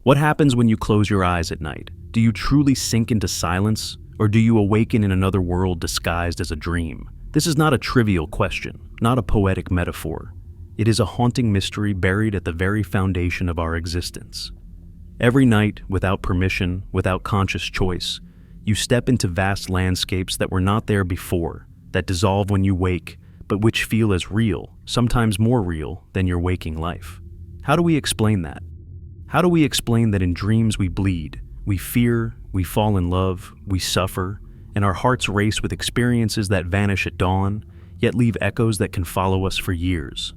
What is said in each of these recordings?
What happens when you close your eyes at night? Do you truly sink into silence, or do you awaken in another world disguised as a dream? This is not a trivial question, not a poetic metaphor. It is a haunting mystery buried at the very foundation of our existence. Every night, without permission, without conscious choice, you step into vast landscapes that were not there before, that dissolve when you wake, but which feel as real, sometimes more real, than your waking life. How do we explain that? How do we explain that in dreams we bleed, we fear, we fall in love, we suffer, and our hearts race with experiences that vanish at dawn, yet leave echoes that can follow us for years?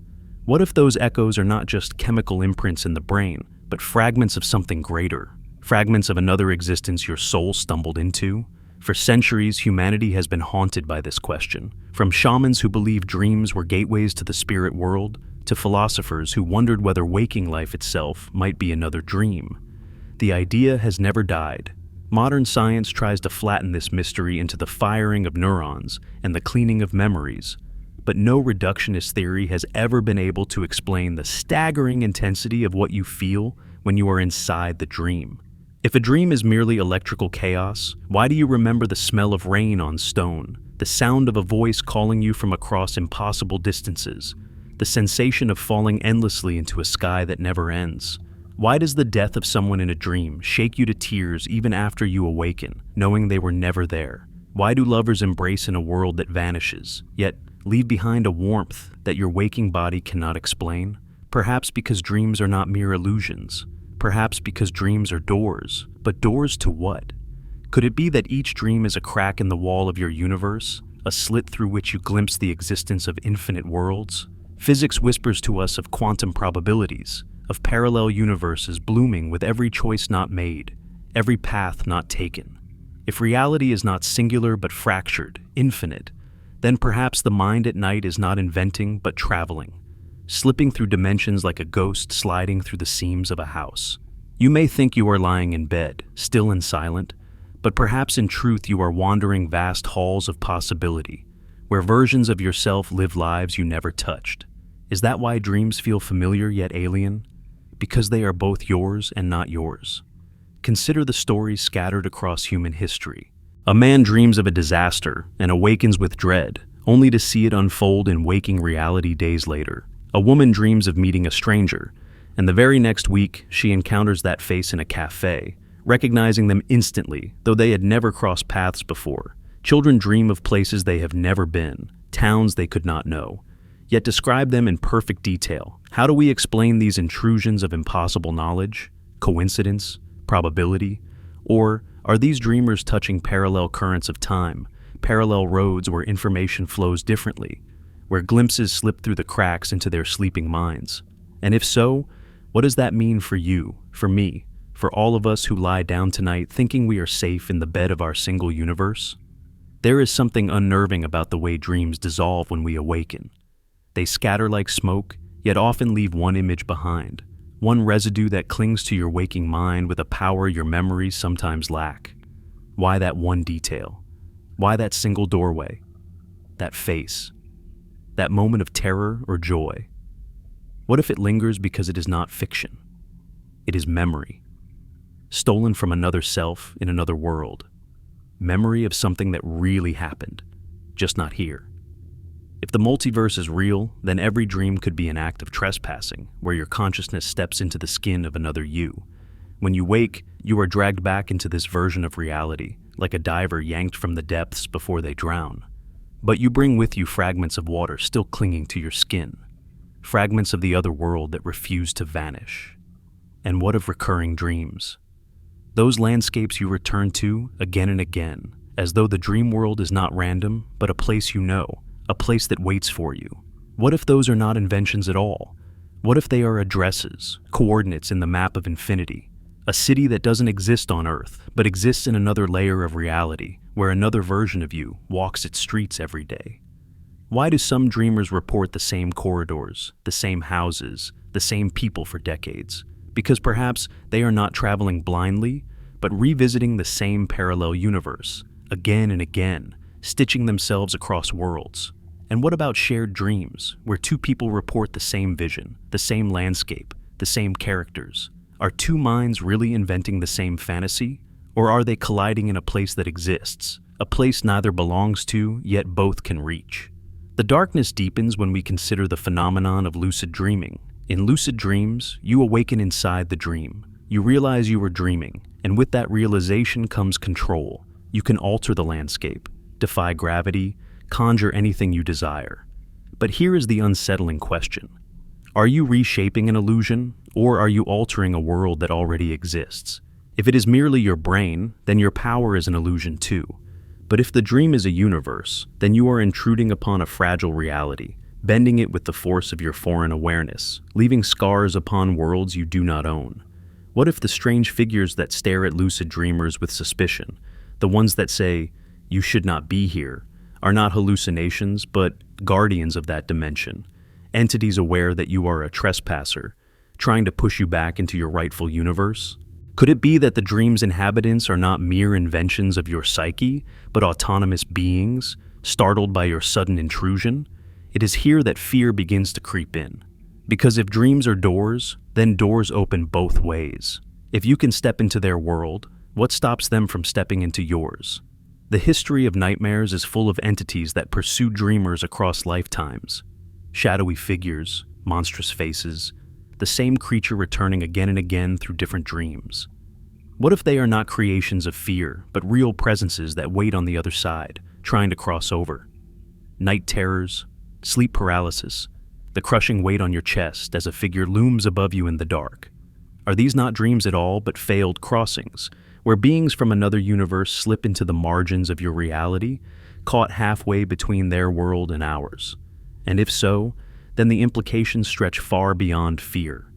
What if those echoes are not just chemical imprints in the brain, but fragments of something greater, fragments of another existence your soul stumbled into? For centuries, humanity has been haunted by this question, from shamans who believed dreams were gateways to the spirit world, to philosophers who wondered whether waking life itself might be another dream. The idea has never died. Modern science tries to flatten this mystery into the firing of neurons and the cleaning of memories, but no reductionist theory has ever been able to explain the staggering intensity of what you feel when you are inside the dream. If a dream is merely electrical chaos, why do you remember the smell of rain on stone, the sound of a voice calling you from across impossible distances, the sensation of falling endlessly into a sky that never ends? Why does the death of someone in a dream shake you to tears even after you awaken, knowing they were never there? Why do lovers embrace in a world that vanishes, yet leave behind a warmth that your waking body cannot explain? Perhaps because dreams are not mere illusions. Perhaps because dreams are doors. But doors to what? Could it be that each dream is a crack in the wall of your universe, a slit through which you glimpse the existence of infinite worlds? Physics whispers to us of quantum probabilities, of parallel universes blooming with every choice not made, every path not taken. If reality is not singular but fractured, infinite, then perhaps the mind at night is not inventing but traveling, slipping through dimensions like a ghost sliding through the seams of a house. You may think you are lying in bed, still and silent, but perhaps in truth you are wandering vast halls of possibility, where versions of yourself live lives you never touched. Is that why dreams feel familiar yet alien? Because they are both yours and not yours. Consider the stories scattered across human history. A man dreams of a disaster and awakens with dread, only to see it unfold in waking reality days later. A woman dreams of meeting a stranger, and the very next week she encounters that face in a cafe, recognizing them instantly, though they had never crossed paths before. Children dream of places they have never been, towns they could not know, yet describe them in perfect detail. How do we explain these intrusions of impossible knowledge? Coincidence? Probability? Or are these dreamers touching parallel currents of time, parallel roads where information flows differently, where glimpses slip through the cracks into their sleeping minds? And if so, what does that mean for you, for me, for all of us who lie down tonight thinking we are safe in the bed of our single universe? There is something unnerving about the way dreams dissolve when we awaken. They scatter like smoke, yet often leave one image behind, one residue that clings to your waking mind with a power your memories sometimes lack. Why that one detail? Why that single doorway? That face? That moment of terror or joy? What if it lingers because it is not fiction? It is memory, stolen from another self in another world. Memory of something that really happened, just not here. If the multiverse is real, then every dream could be an act of trespassing, where your consciousness steps into the skin of another you. When you wake, you are dragged back into this version of reality, like a diver yanked from the depths before they drown. But you bring with you fragments of water still clinging to your skin, fragments of the other world that refuse to vanish. And what of recurring dreams? Those landscapes you return to again and again, as though the dream world is not random, but a place you know, a place that waits for you. What if those are not inventions at all? What if they are addresses, coordinates in the map of infinity? A city that doesn't exist on Earth, but exists in another layer of reality, where another version of you walks its streets every day. Why do some dreamers report the same corridors, the same houses, the same people for decades? Because perhaps they are not traveling blindly, but revisiting the same parallel universe, again and again, stitching themselves across worlds. And what about shared dreams, where two people report the same vision, the same landscape, the same characters? Are two minds really inventing the same fantasy? Or are they colliding in a place that exists, a place neither belongs to, yet both can reach? The darkness deepens when we consider the phenomenon of lucid dreaming. In lucid dreams, you awaken inside the dream. You realize you were dreaming, and with that realization comes control. You can alter the landscape, defy gravity, conjure anything you desire. But here is the unsettling question. Are you reshaping an illusion, or are you altering a world that already exists? If it is merely your brain, then your power is an illusion too. But if the dream is a universe, then you are intruding upon a fragile reality, bending it with the force of your foreign awareness, leaving scars upon worlds you do not own. What if the strange figures that stare at lucid dreamers with suspicion, the ones that say, "You should not be here," are not hallucinations, but guardians of that dimension, entities aware that you are a trespasser, trying to push you back into your rightful universe? Could it be that the dream's inhabitants are not mere inventions of your psyche, but autonomous beings, startled by your sudden intrusion? It is here that fear begins to creep in. Because if dreams are doors, then doors open both ways. If you can step into their world, what stops them from stepping into yours? The history of nightmares is full of entities that pursue dreamers across lifetimes. Shadowy figures, monstrous faces, the same creature returning again and again through different dreams. What if they are not creations of fear, but real presences that wait on the other side, trying to cross over? Night terrors, sleep paralysis, the crushing weight on your chest as a figure looms above you in the dark. Are these not dreams at all, but failed crossings, where beings from another universe slip into the margins of your reality, caught halfway between their world and ours? And if so, then the implications stretch far beyond fear.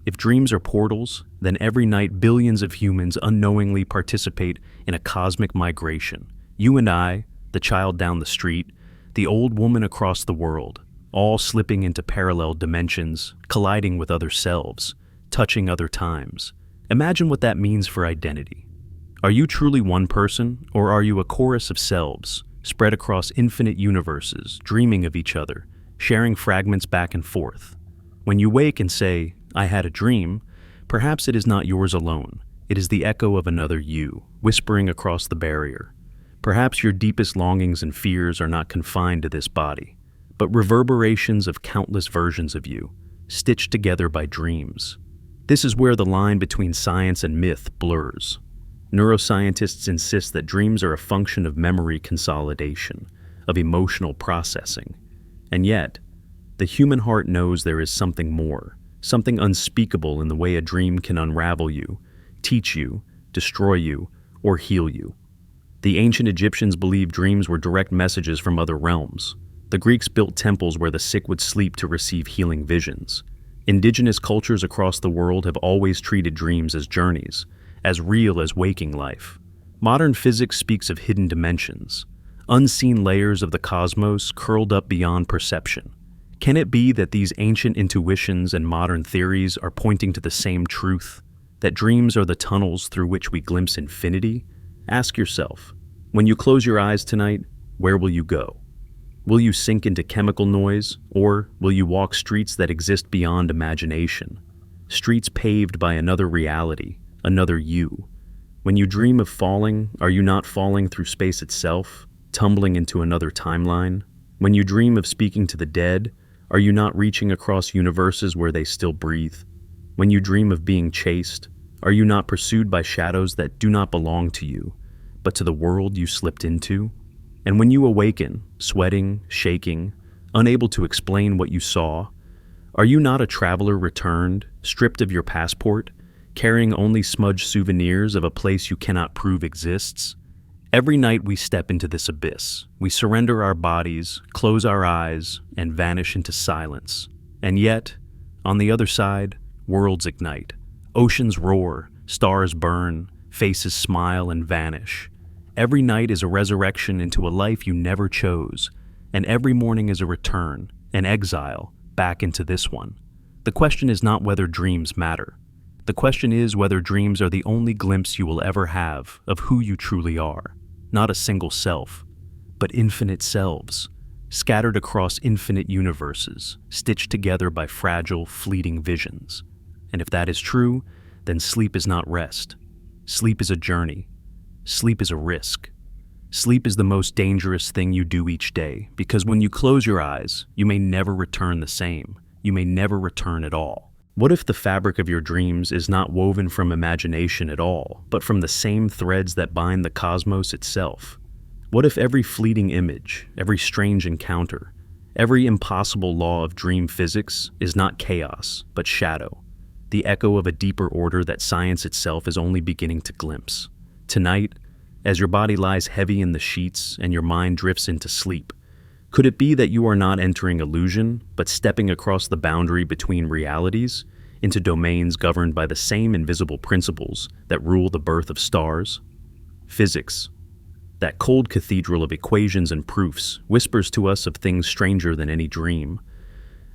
If dreams are portals, then every night billions of humans unknowingly participate in a cosmic migration. You and I, the child down the street, the old woman across the world, all slipping into parallel dimensions, colliding with other selves, touching other times. Imagine what that means for identity. Are you truly one person, or are you a chorus of selves, spread across infinite universes, dreaming of each other, sharing fragments back and forth? When you wake and say, "I had a dream," perhaps it is not yours alone. It is the echo of another you, whispering across the barrier. Perhaps your deepest longings and fears are not confined to this body, but reverberations of countless versions of you, stitched together by dreams. This is where the line between science and myth blurs. Neuroscientists insist that dreams are a function of memory consolidation, of emotional processing. And yet, the human heart knows there is something more, something unspeakable in the way a dream can unravel you, teach you, destroy you, or heal you. The ancient Egyptians believed dreams were direct messages from other realms. The Greeks built temples where the sick would sleep to receive healing visions. Indigenous cultures across the world have always treated dreams as journeys, as real as waking life. Modern physics speaks of hidden dimensions, unseen layers of the cosmos curled up beyond perception. Can it be that these ancient intuitions and modern theories are pointing to the same truth, that dreams are the tunnels through which we glimpse infinity? Ask yourself, when you close your eyes tonight, where will you go? Will you sink into chemical noise, or will you walk streets that exist beyond imagination? Streets paved by another reality, another you. When you dream of falling, are you not falling through space itself, tumbling into another timeline? When you dream of speaking to the dead, are you not reaching across universes where they still breathe? When you dream of being chased, are you not pursued by shadows that do not belong to you, but to the world you slipped into? And when you awaken, sweating, shaking, unable to explain what you saw, are you not a traveler returned, stripped of your passport, carrying only smudged souvenirs of a place you cannot prove exists? Every night we step into this abyss. We surrender our bodies, close our eyes, and vanish into silence. And yet, on the other side, worlds ignite. Oceans roar, stars burn, faces smile and vanish. Every night is a resurrection into a life you never chose, and every morning is a return, an exile, back into this one. The question is not whether dreams matter. The question is whether dreams are the only glimpse you will ever have of who you truly are. Not a single self, but infinite selves, scattered across infinite universes, stitched together by fragile, fleeting visions. And if that is true, then sleep is not rest. Sleep is a journey. Sleep is a risk. Sleep is the most dangerous thing you do each day, because when you close your eyes, you may never return the same. You may never return at all. What if the fabric of your dreams is not woven from imagination at all, but from the same threads that bind the cosmos itself? What if every fleeting image, every strange encounter, every impossible law of dream physics is not chaos, but shadow, the echo of a deeper order that science itself is only beginning to glimpse? Tonight, as your body lies heavy in the sheets and your mind drifts into sleep, could it be that you are not entering illusion, but stepping across the boundary between realities into domains governed by the same invisible principles that rule the birth of stars? Physics, that cold cathedral of equations and proofs, whispers to us of things stranger than any dream.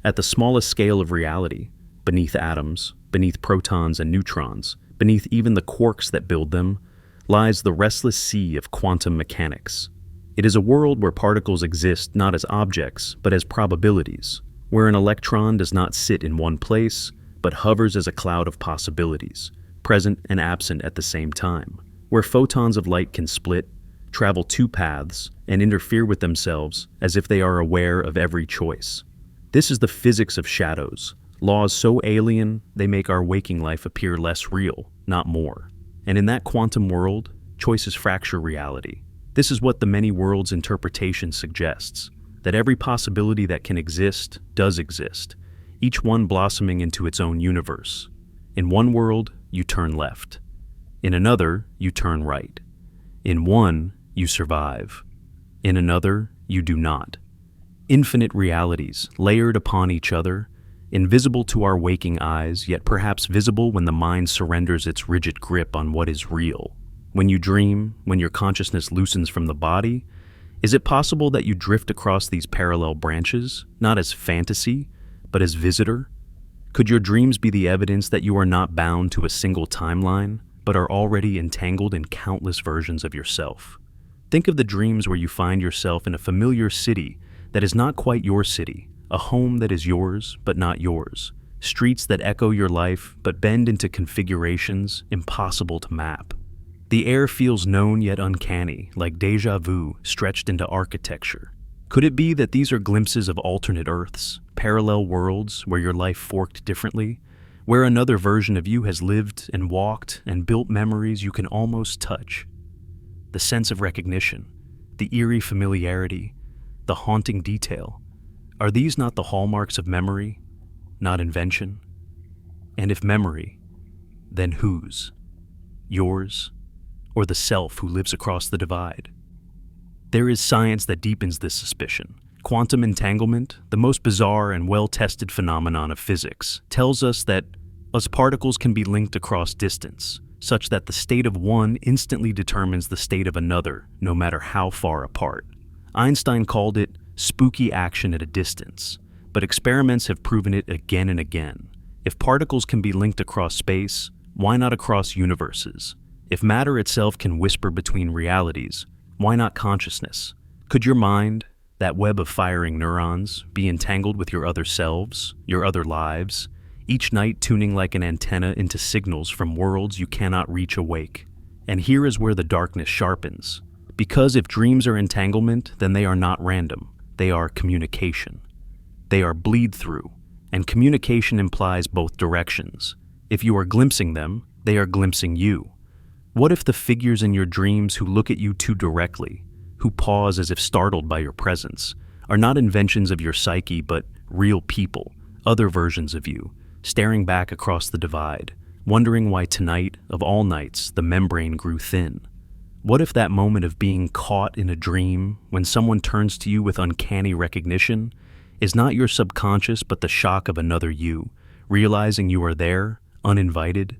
At the smallest scale of reality, beneath atoms, beneath protons and neutrons, beneath even the quarks that build them, lies the restless sea of quantum mechanics. It is a world where particles exist not as objects, but as probabilities, where an electron does not sit in one place, but hovers as a cloud of possibilities, present and absent at the same time, where photons of light can split, travel two paths, and interfere with themselves as if they are aware of every choice. This is the physics of shadows, laws so alien they make our waking life appear less real, not more. And in that quantum world, choices fracture reality. This is what the many worlds interpretation suggests, that every possibility that can exist does exist, each one blossoming into its own universe. In one world, you turn left. In another, you turn right. In one, you survive. In another, you do not. Infinite realities, layered upon each other, invisible to our waking eyes, yet perhaps visible when the mind surrenders its rigid grip on what is real. When you dream, when your consciousness loosens from the body, is it possible that you drift across these parallel branches, not as fantasy, but as visitor? Could your dreams be the evidence that you are not bound to a single timeline, but are already entangled in countless versions of yourself? Think of the dreams where you find yourself in a familiar city that is not quite your city, a home that is yours but not yours, streets that echo your life but bend into configurations impossible to map. The air feels known yet uncanny, like déjà vu stretched into architecture. Could it be that these are glimpses of alternate Earths, parallel worlds where your life forked differently, where another version of you has lived and walked and built memories you can almost touch? The sense of recognition, the eerie familiarity, the haunting detail, are these not the hallmarks of memory, not invention? And if memory, then whose? Yours? Or the self who lives across the divide? There is science that deepens this suspicion. Quantum entanglement, the most bizarre and well-tested phenomenon of physics, tells us that as particles can be linked across distance, such that the state of one instantly determines the state of another, no matter how far apart. Einstein called it spooky action at a distance, but experiments have proven it again and again. If particles can be linked across space, why not across universes? If matter itself can whisper between realities, why not consciousness? Could your mind, that web of firing neurons, be entangled with your other selves, your other lives, each night tuning like an antenna into signals from worlds you cannot reach awake? And here is where the darkness sharpens. Because if dreams are entanglement, then they are not random. They are communication. They are bleed-through, and communication implies both directions. If you are glimpsing them, they are glimpsing you. What if the figures in your dreams who look at you too directly, who pause as if startled by your presence, are not inventions of your psyche but real people, other versions of you, staring back across the divide, wondering why tonight, of all nights, the membrane grew thin? What if that moment of being caught in a dream, when someone turns to you with uncanny recognition, is not your subconscious but the shock of another you, realizing you are there, uninvited?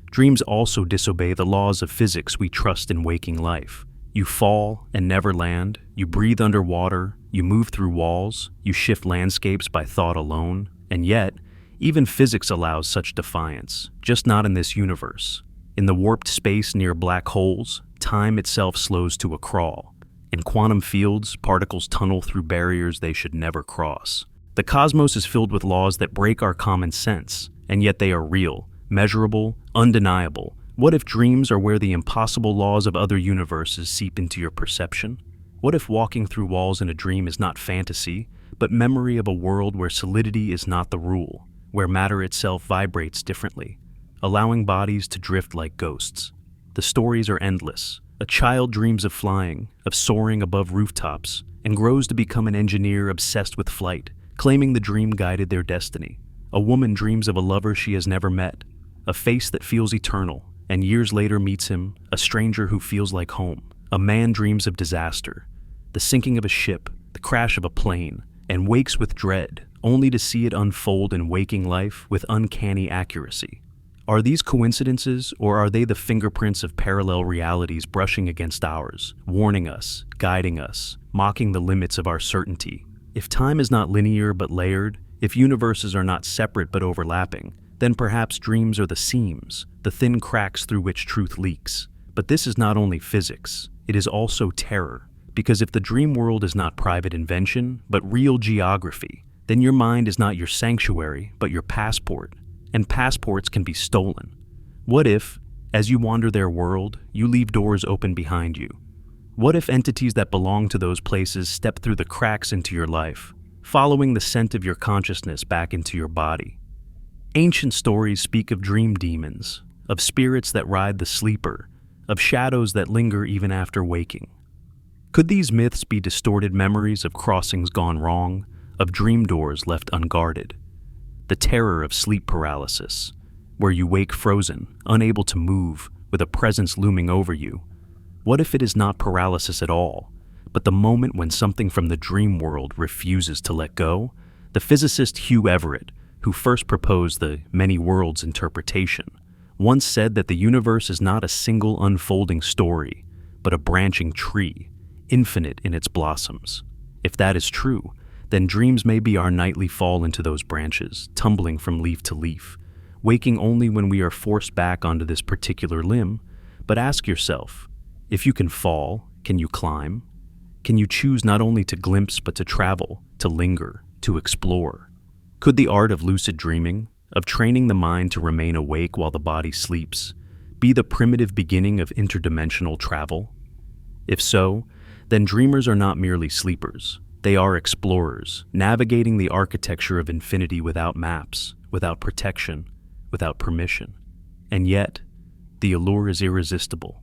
Dreams also disobey the laws of physics we trust in waking life. You fall and never land, you breathe underwater, you move through walls, you shift landscapes by thought alone, and yet, even physics allows such defiance, just not in this universe. In the warped space near black holes, time itself slows to a crawl. In quantum fields, particles tunnel through barriers they should never cross. The cosmos is filled with laws that break our common sense, and yet they are real. measurable, undeniable? What if dreams are where the impossible laws of other universes seep into your perception? What if walking through walls in a dream is not fantasy, but memory of a world where solidity is not the rule, where matter itself vibrates differently, allowing bodies to drift like ghosts? The stories are endless. A child dreams of flying, of soaring above rooftops, and grows to become an engineer obsessed with flight, claiming the dream guided their destiny. A woman dreams of a lover she has never met, a face that feels eternal, and years later meets him, a stranger who feels like home. A man dreams of disaster, the sinking of a ship, the crash of a plane, and wakes with dread, only to see it unfold in waking life with uncanny accuracy. Are these coincidences, or are they the fingerprints of parallel realities brushing against ours, warning us, guiding us, mocking the limits of our certainty? If time is not linear but layered, if universes are not separate but overlapping, then perhaps dreams are the seams, the thin cracks through which truth leaks. But this is not only physics, it is also terror. Because if the dream world is not private invention, but real geography, then your mind is not your sanctuary, but your passport. And passports can be stolen. What if, as you wander their world, you leave doors open behind you? What if entities that belong to those places step through the cracks into your life, following the scent of your consciousness back into your body? Ancient stories speak of dream demons, of spirits that ride the sleeper, of shadows that linger even after waking. Could these myths be distorted memories of crossings gone wrong, of dream doors left unguarded? The terror of sleep paralysis, where you wake frozen, unable to move, with a presence looming over you. What if it is not paralysis at all, but the moment when something from the dream world refuses to let go? The physicist Hugh Everett, who first proposed the many worlds interpretation, once said that the universe is not a single unfolding story, but a branching tree, infinite in its blossoms. If that is true, then dreams may be our nightly fall into those branches, tumbling from leaf to leaf, waking only when we are forced back onto this particular limb. But ask yourself, if you can fall, can you climb? Can you choose not only to glimpse but to travel, to linger, to explore? Could the art of lucid dreaming, of training the mind to remain awake while the body sleeps, be the primitive beginning of interdimensional travel? If so, then dreamers are not merely sleepers. They are explorers, navigating the architecture of infinity without maps, without protection, without permission. And yet, the allure is irresistible,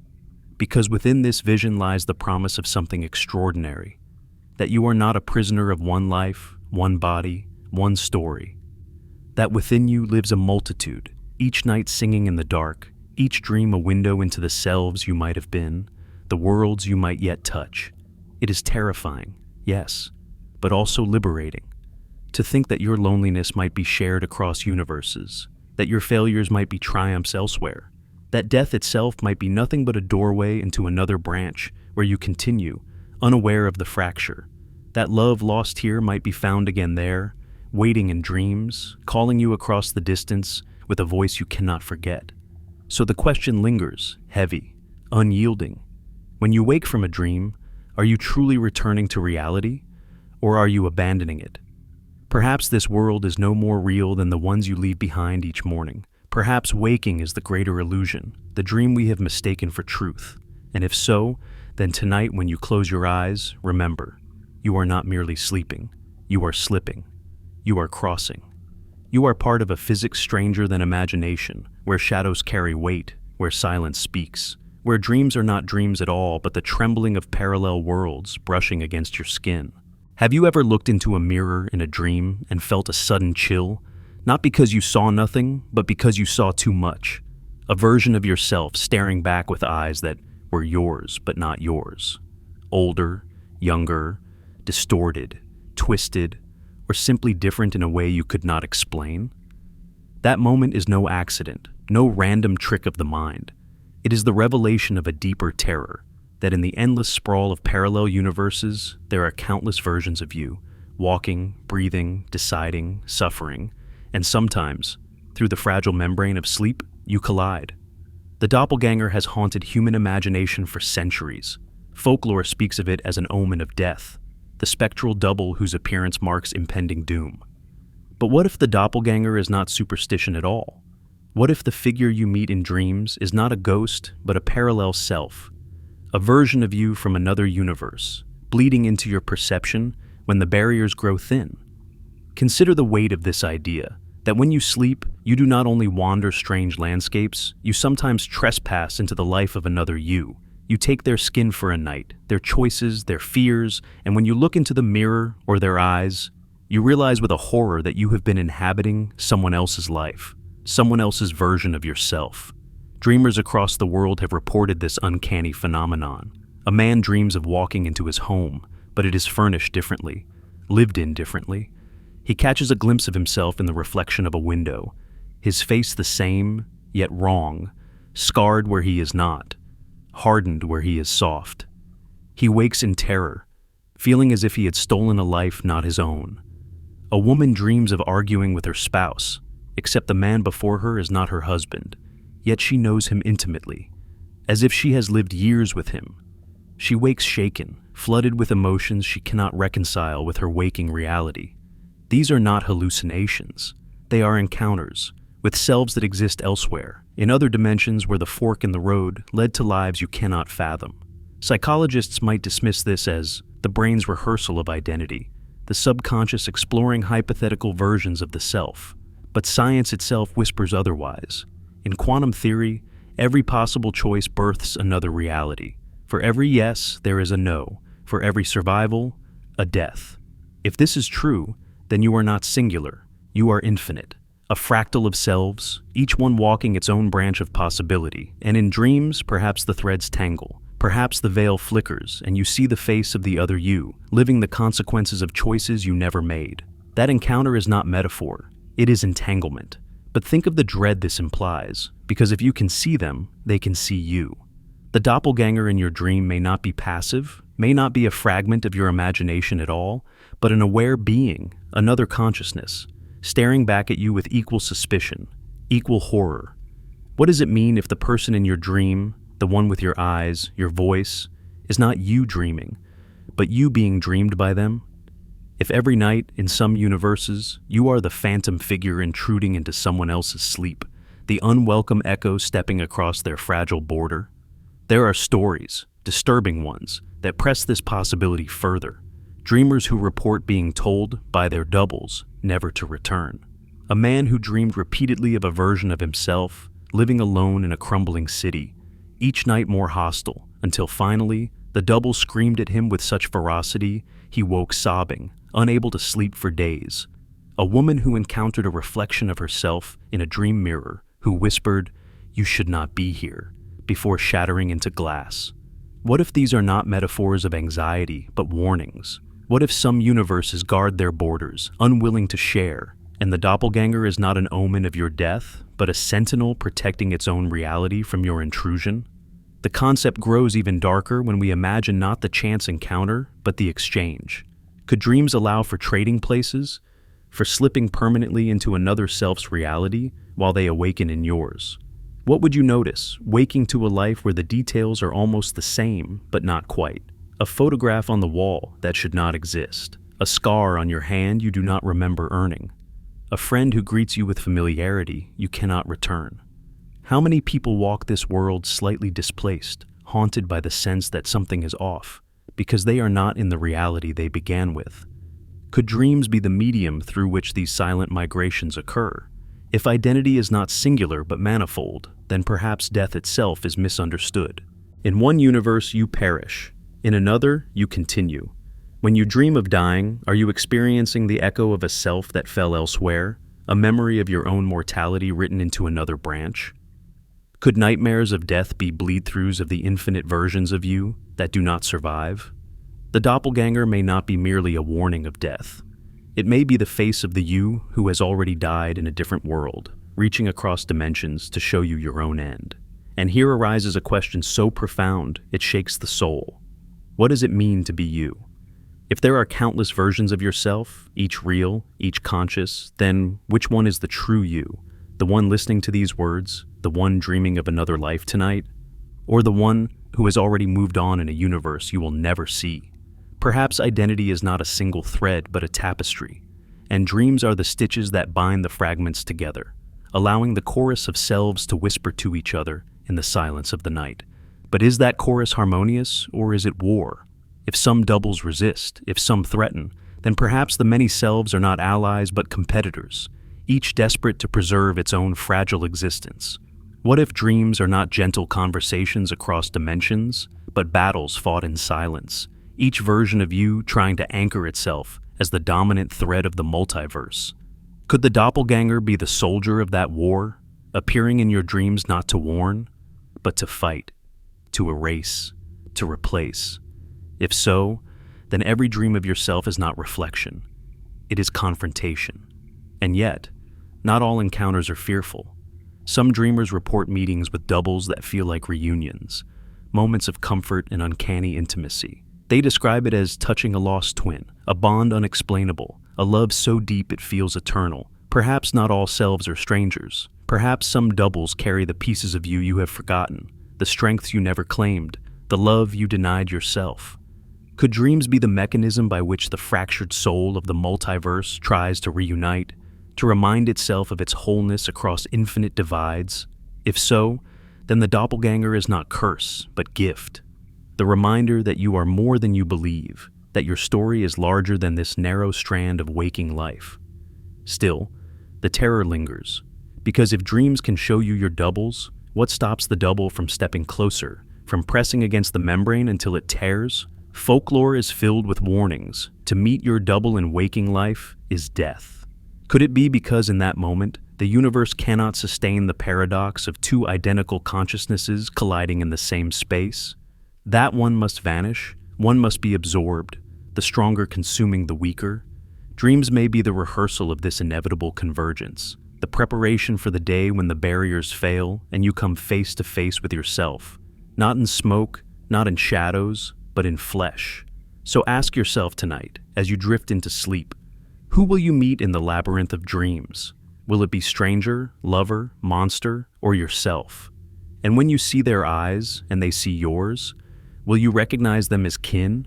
because within this vision lies the promise of something extraordinary, that you are not a prisoner of one life, one body, one story, that within you lives a multitude, each night singing in the dark, each dream a window into the selves you might have been, the worlds you might yet touch. It is terrifying, yes, but also liberating. To think that your loneliness might be shared across universes, that your failures might be triumphs elsewhere, that death itself might be nothing but a doorway into another branch where you continue, unaware of the fracture, that love lost here might be found again there, waiting in dreams, calling you across the distance with a voice you cannot forget. So the question lingers, heavy, unyielding. When you wake from a dream, are you truly returning to reality, or are you abandoning it? Perhaps this world is no more real than the ones you leave behind each morning. Perhaps waking is the greater illusion, the dream we have mistaken for truth. And if so, then tonight when you close your eyes, remember, you are not merely sleeping, you are slipping, you are crossing. You are part of a physics stranger than imagination, where shadows carry weight, where silence speaks, where dreams are not dreams at all, but the trembling of parallel worlds brushing against your skin. Have you ever looked into a mirror in a dream and felt a sudden chill? Not because you saw nothing, but because you saw too much. A version of yourself staring back with eyes that were yours but not yours. Older, younger, distorted, twisted, or simply different in a way you could not explain. That moment is no accident, no random trick of the mind. It is the revelation of a deeper terror, that in the endless sprawl of parallel universes, there are countless versions of you, walking, breathing, deciding, suffering, and sometimes, through the fragile membrane of sleep, you collide. The doppelganger has haunted human imagination for centuries. Folklore speaks of it as an omen of death, the spectral double whose appearance marks impending doom. But what if the doppelganger is not superstition at all? What if the figure you meet in dreams is not a ghost, but a parallel self, a version of you from another universe, bleeding into your perception when the barriers grow thin? Consider the weight of this idea, that when you sleep, you do not only wander strange landscapes, you sometimes trespass into the life of another you. You take their skin for a night, their choices, their fears, and when you look into the mirror or their eyes, you realize with a horror that you have been inhabiting someone else's life, someone else's version of yourself. Dreamers across the world have reported this uncanny phenomenon. A man dreams of walking into his home, but it is furnished differently, lived in differently. He catches a glimpse of himself in the reflection of a window, his face the same, yet wrong, scarred where he is not, hardened where he is soft. He wakes in terror, feeling as if he had stolen a life not his own. A woman dreams of arguing with her spouse, except the man before her is not her husband, yet she knows him intimately, as if she has lived years with him. She wakes shaken, flooded with emotions she cannot reconcile with her waking reality. These are not hallucinations. They are encounters with selves that exist elsewhere, in other dimensions where the fork in the road led to lives you cannot fathom. Psychologists might dismiss this as the brain's rehearsal of identity, the subconscious exploring hypothetical versions of the self. But science itself whispers otherwise. In quantum theory, every possible choice births another reality. For every yes, there is a no. For every survival, a death. If this is true, then you are not singular. You are infinite. A fractal of selves, each one walking its own branch of possibility. And in dreams, perhaps the threads tangle. Perhaps the veil flickers, and you see the face of the other you, living the consequences of choices you never made. That encounter is not metaphor. It is entanglement. But think of the dread this implies, because if you can see them, they can see you. The doppelganger in your dream may not be passive, may not be a fragment of your imagination at all, but an aware being, another consciousness, staring back at you with equal suspicion, equal horror. What does it mean if the person in your dream, the one with your eyes, your voice, is not you dreaming, but you being dreamed by them? If every night, in some universes, you are the phantom figure intruding into someone else's sleep, the unwelcome echo stepping across their fragile border, there are stories, disturbing ones, that press this possibility further. Dreamers who report being told by their doubles never to return. A man who dreamed repeatedly of a version of himself, living alone in a crumbling city, each night more hostile, until finally, the double screamed at him with such ferocity, he woke sobbing, unable to sleep for days. A woman who encountered a reflection of herself in a dream mirror, who whispered, "You should not be here," before shattering into glass. What if these are not metaphors of anxiety, but warnings? What if some universes guard their borders, unwilling to share, and the doppelganger is not an omen of your death, but a sentinel protecting its own reality from your intrusion? The concept grows even darker when we imagine not the chance encounter, but the exchange. Could dreams allow for trading places, for slipping permanently into another self's reality while they awaken in yours? What would you notice, waking to a life where the details are almost the same, but not quite? A photograph on the wall that should not exist. A scar on your hand you do not remember earning. A friend who greets you with familiarity you cannot return. How many people walk this world slightly displaced, haunted by the sense that something is off, because they are not in the reality they began with? Could dreams be the medium through which these silent migrations occur? If identity is not singular but manifold, then perhaps death itself is misunderstood. In one universe you perish, in another you continue. When you dream of dying, are you experiencing the echo of a self that fell elsewhere, a memory of your own mortality written into another branch? Could nightmares of death be bleed-throughs of the infinite versions of you that do not survive? The doppelganger may not be merely a warning of death. It may be the face of the you who has already died in a different world, reaching across dimensions to show you your own end. And here arises a question so profound it shakes the soul. What does it mean to be you? If there are countless versions of yourself, each real, each conscious, then which one is the true you? The one listening to these words, the one dreaming of another life tonight, or the one who has already moved on in a universe you will never see? Perhaps identity is not a single thread but a tapestry, and dreams are the stitches that bind the fragments together. allowing the chorus of selves to whisper to each other in the silence of the night. But is that chorus harmonious, or is it war? If some doubles resist, if some threaten, then perhaps the many selves are not allies but competitors, each desperate to preserve its own fragile existence. What if dreams are not gentle conversations across dimensions, but battles fought in silence, each version of you trying to anchor itself as the dominant thread of the multiverse? Could the doppelganger be the soldier of that war, appearing in your dreams not to warn, but to fight, to erase, to replace? If so, then every dream of yourself is not reflection. It is confrontation. And yet, not all encounters are fearful. Some dreamers report meetings with doubles that feel like reunions, moments of comfort and uncanny intimacy. They describe it as touching a lost twin, a bond unexplainable, a love so deep it feels eternal. Perhaps not all selves are strangers. Perhaps some doubles carry the pieces of you have forgotten, the strengths you never claimed, the love you denied yourself. Could dreams be the mechanism by which the fractured soul of the multiverse tries to reunite, to remind itself of its wholeness across infinite divides? If so, then the doppelganger is not curse, but gift. The reminder that you are more than you believe, that your story is larger than this narrow strand of waking life. Still, the terror lingers, because if dreams can show you your doubles, what stops the double from stepping closer, from pressing against the membrane until it tears? Folklore is filled with warnings. To meet your double in waking life is death. Could it be because in that moment, the universe cannot sustain the paradox of two identical consciousnesses colliding in the same space? That one must vanish, one must be absorbed, the stronger consuming the weaker. Dreams may be the rehearsal of this inevitable convergence, the preparation for the day when the barriers fail and you come face to face with yourself, not in smoke, not in shadows, but in flesh. So ask yourself tonight, as you drift into sleep, who will you meet in the labyrinth of dreams? Will it be stranger, lover, monster, or yourself? And when you see their eyes and they see yours, will you recognize them as kin?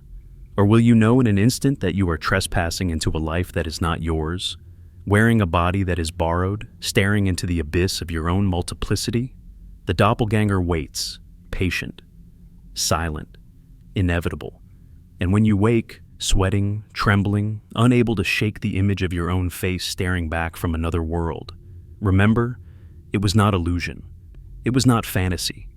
Or will you know in an instant that you are trespassing into a life that is not yours, wearing a body that is borrowed, staring into the abyss of your own multiplicity? The doppelganger waits, patient, silent, inevitable. And when you wake, sweating, trembling, unable to shake the image of your own face staring back from another world, remember, it was not illusion. It was not fantasy.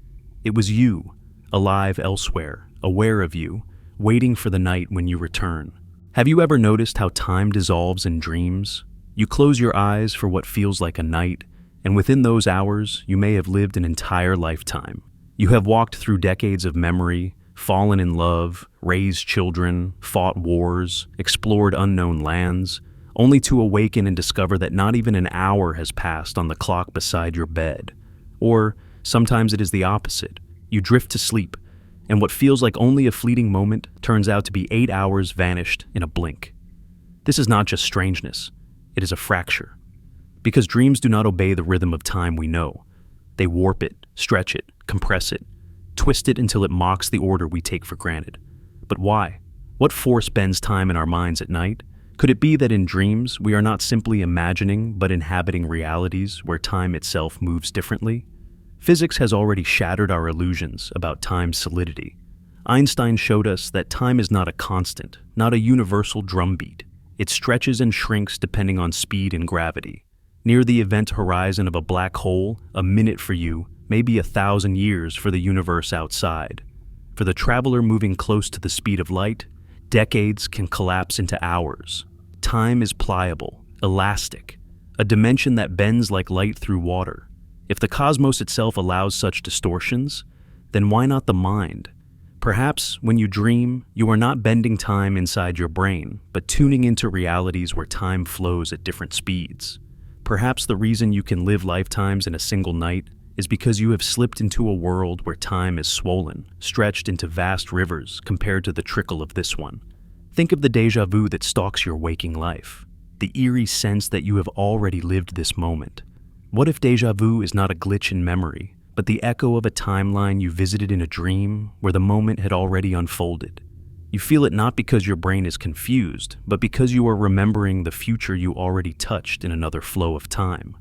It was you, alive elsewhere, aware of you, waiting for the night when you return. Have you ever noticed how time dissolves in dreams? You close your eyes for what feels like a night, and within those hours, you may have lived an entire lifetime. You have walked through decades of memory, fallen in love, raised children, fought wars, explored unknown lands, only to awaken and discover that not even an hour has passed on the clock beside your bed. Or sometimes it is the opposite. You drift to sleep, and what feels like only a fleeting moment turns out to be 8 hours vanished in a blink. This is not just strangeness, it is a fracture. Because dreams do not obey the rhythm of time we know. They warp it, stretch it, compress it, twist it until it mocks the order we take for granted. But why? What force bends time in our minds at night? Could it be that in dreams we are not simply imagining but inhabiting realities where time itself moves differently? Physics has already shattered our illusions about time's solidity. Einstein showed us that time is not a constant, not a universal drumbeat. It stretches and shrinks depending on speed and gravity. Near the event horizon of a black hole, a minute for you may be 1,000 years for the universe outside. For the traveler moving close to the speed of light, decades can collapse into hours. Time is pliable, elastic, a dimension that bends like light through water. If the cosmos itself allows such distortions, then why not the mind? Perhaps when you dream, you are not bending time inside your brain, but tuning into realities where time flows at different speeds. Perhaps the reason you can live lifetimes in a single night is because you have slipped into a world where time is swollen, stretched into vast rivers compared to the trickle of this one. Think of the déjà vu that stalks your waking life, the eerie sense that you have already lived this moment. What if déjà vu is not a glitch in memory, but the echo of a timeline you visited in a dream where the moment had already unfolded? You feel it not because your brain is confused, but because you are remembering the future you already touched in another flow of time.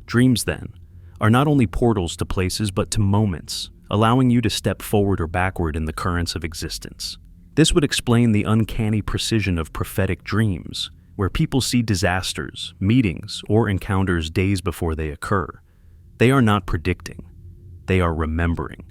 Dreams, then, are not only portals to places but to moments, allowing you to step forward or backward in the currents of existence. This would explain the uncanny precision of prophetic dreams, where people see disasters, meetings, or encounters days before they occur. They are not predicting. They are remembering.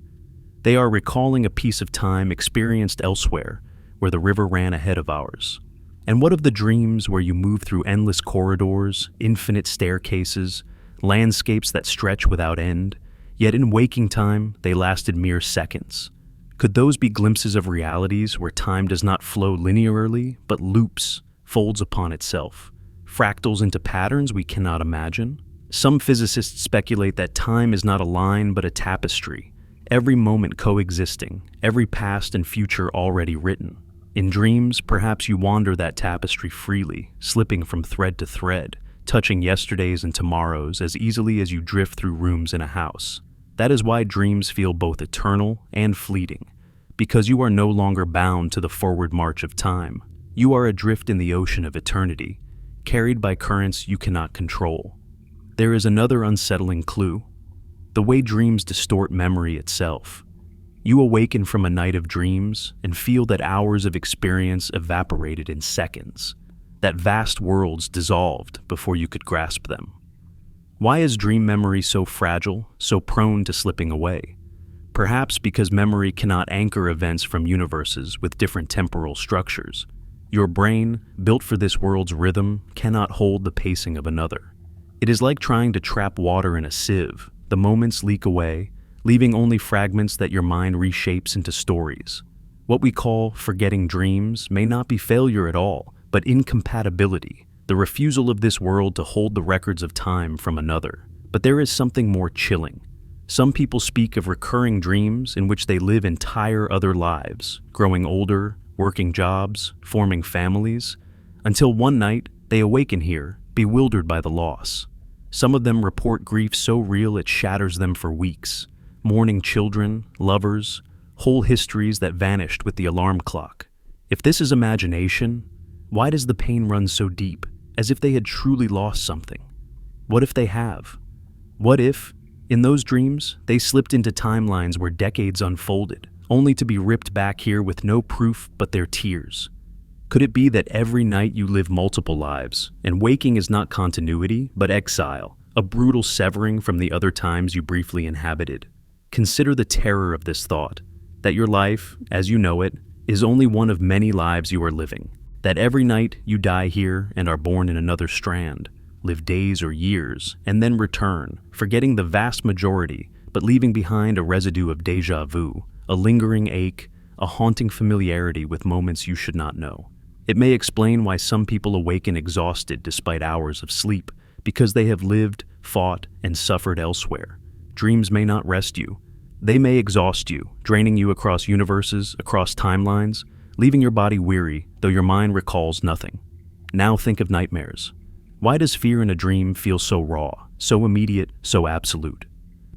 They are recalling a piece of time experienced elsewhere, where the river ran ahead of ours. And what of the dreams where you move through endless corridors, infinite staircases, landscapes that stretch without end, yet in waking time they lasted mere seconds? Could those be glimpses of realities where time does not flow linearly, but loops, folds upon itself, fractals into patterns we cannot imagine? Some physicists speculate that time is not a line but a tapestry, every moment coexisting, every past and future already written. In dreams, perhaps you wander that tapestry freely, slipping from thread to thread, touching yesterdays and tomorrows as easily as you drift through rooms in a house. That is why dreams feel both eternal and fleeting, because you are no longer bound to the forward march of time. You are adrift in the ocean of eternity, carried by currents you cannot control. There is another unsettling clue: the way dreams distort memory itself. You awaken from a night of dreams and feel that hours of experience evaporated in seconds, that vast worlds dissolved before you could grasp them. Why is dream memory so fragile, so prone to slipping away? Perhaps because memory cannot anchor events from universes with different temporal structures. Your brain, built for this world's rhythm, cannot hold the pacing of another. It is like trying to trap water in a sieve. The moments leak away, leaving only fragments that your mind reshapes into stories. What we call forgetting dreams may not be failure at all, but incompatibility, the refusal of this world to hold the records of time from another. But there is something more chilling. Some people speak of recurring dreams in which they live entire other lives, growing older, working jobs, forming families, until one night they awaken here, bewildered by the loss. Some of them report grief so real it shatters them for weeks, mourning children, lovers, whole histories that vanished with the alarm clock. If this is imagination, why does the pain run so deep, as if they had truly lost something? What if they have? What if, in those dreams, they slipped into timelines where decades unfolded, only to be ripped back here with no proof but their tears? Could it be that every night you live multiple lives, and waking is not continuity, but exile, a brutal severing from the other times you briefly inhabited? Consider the terror of this thought, that your life, as you know it, is only one of many lives you are living, that every night you die here and are born in another strand, live days or years, and then return, forgetting the vast majority, but leaving behind a residue of déjà vu, a lingering ache, a haunting familiarity with moments you should not know. It may explain why some people awaken exhausted despite hours of sleep, because they have lived, fought, and suffered elsewhere. Dreams may not rest you. They may exhaust you, draining you across universes, across timelines, leaving your body weary, though your mind recalls nothing. Now think of nightmares. Why does fear in a dream feel so raw, so immediate, so absolute?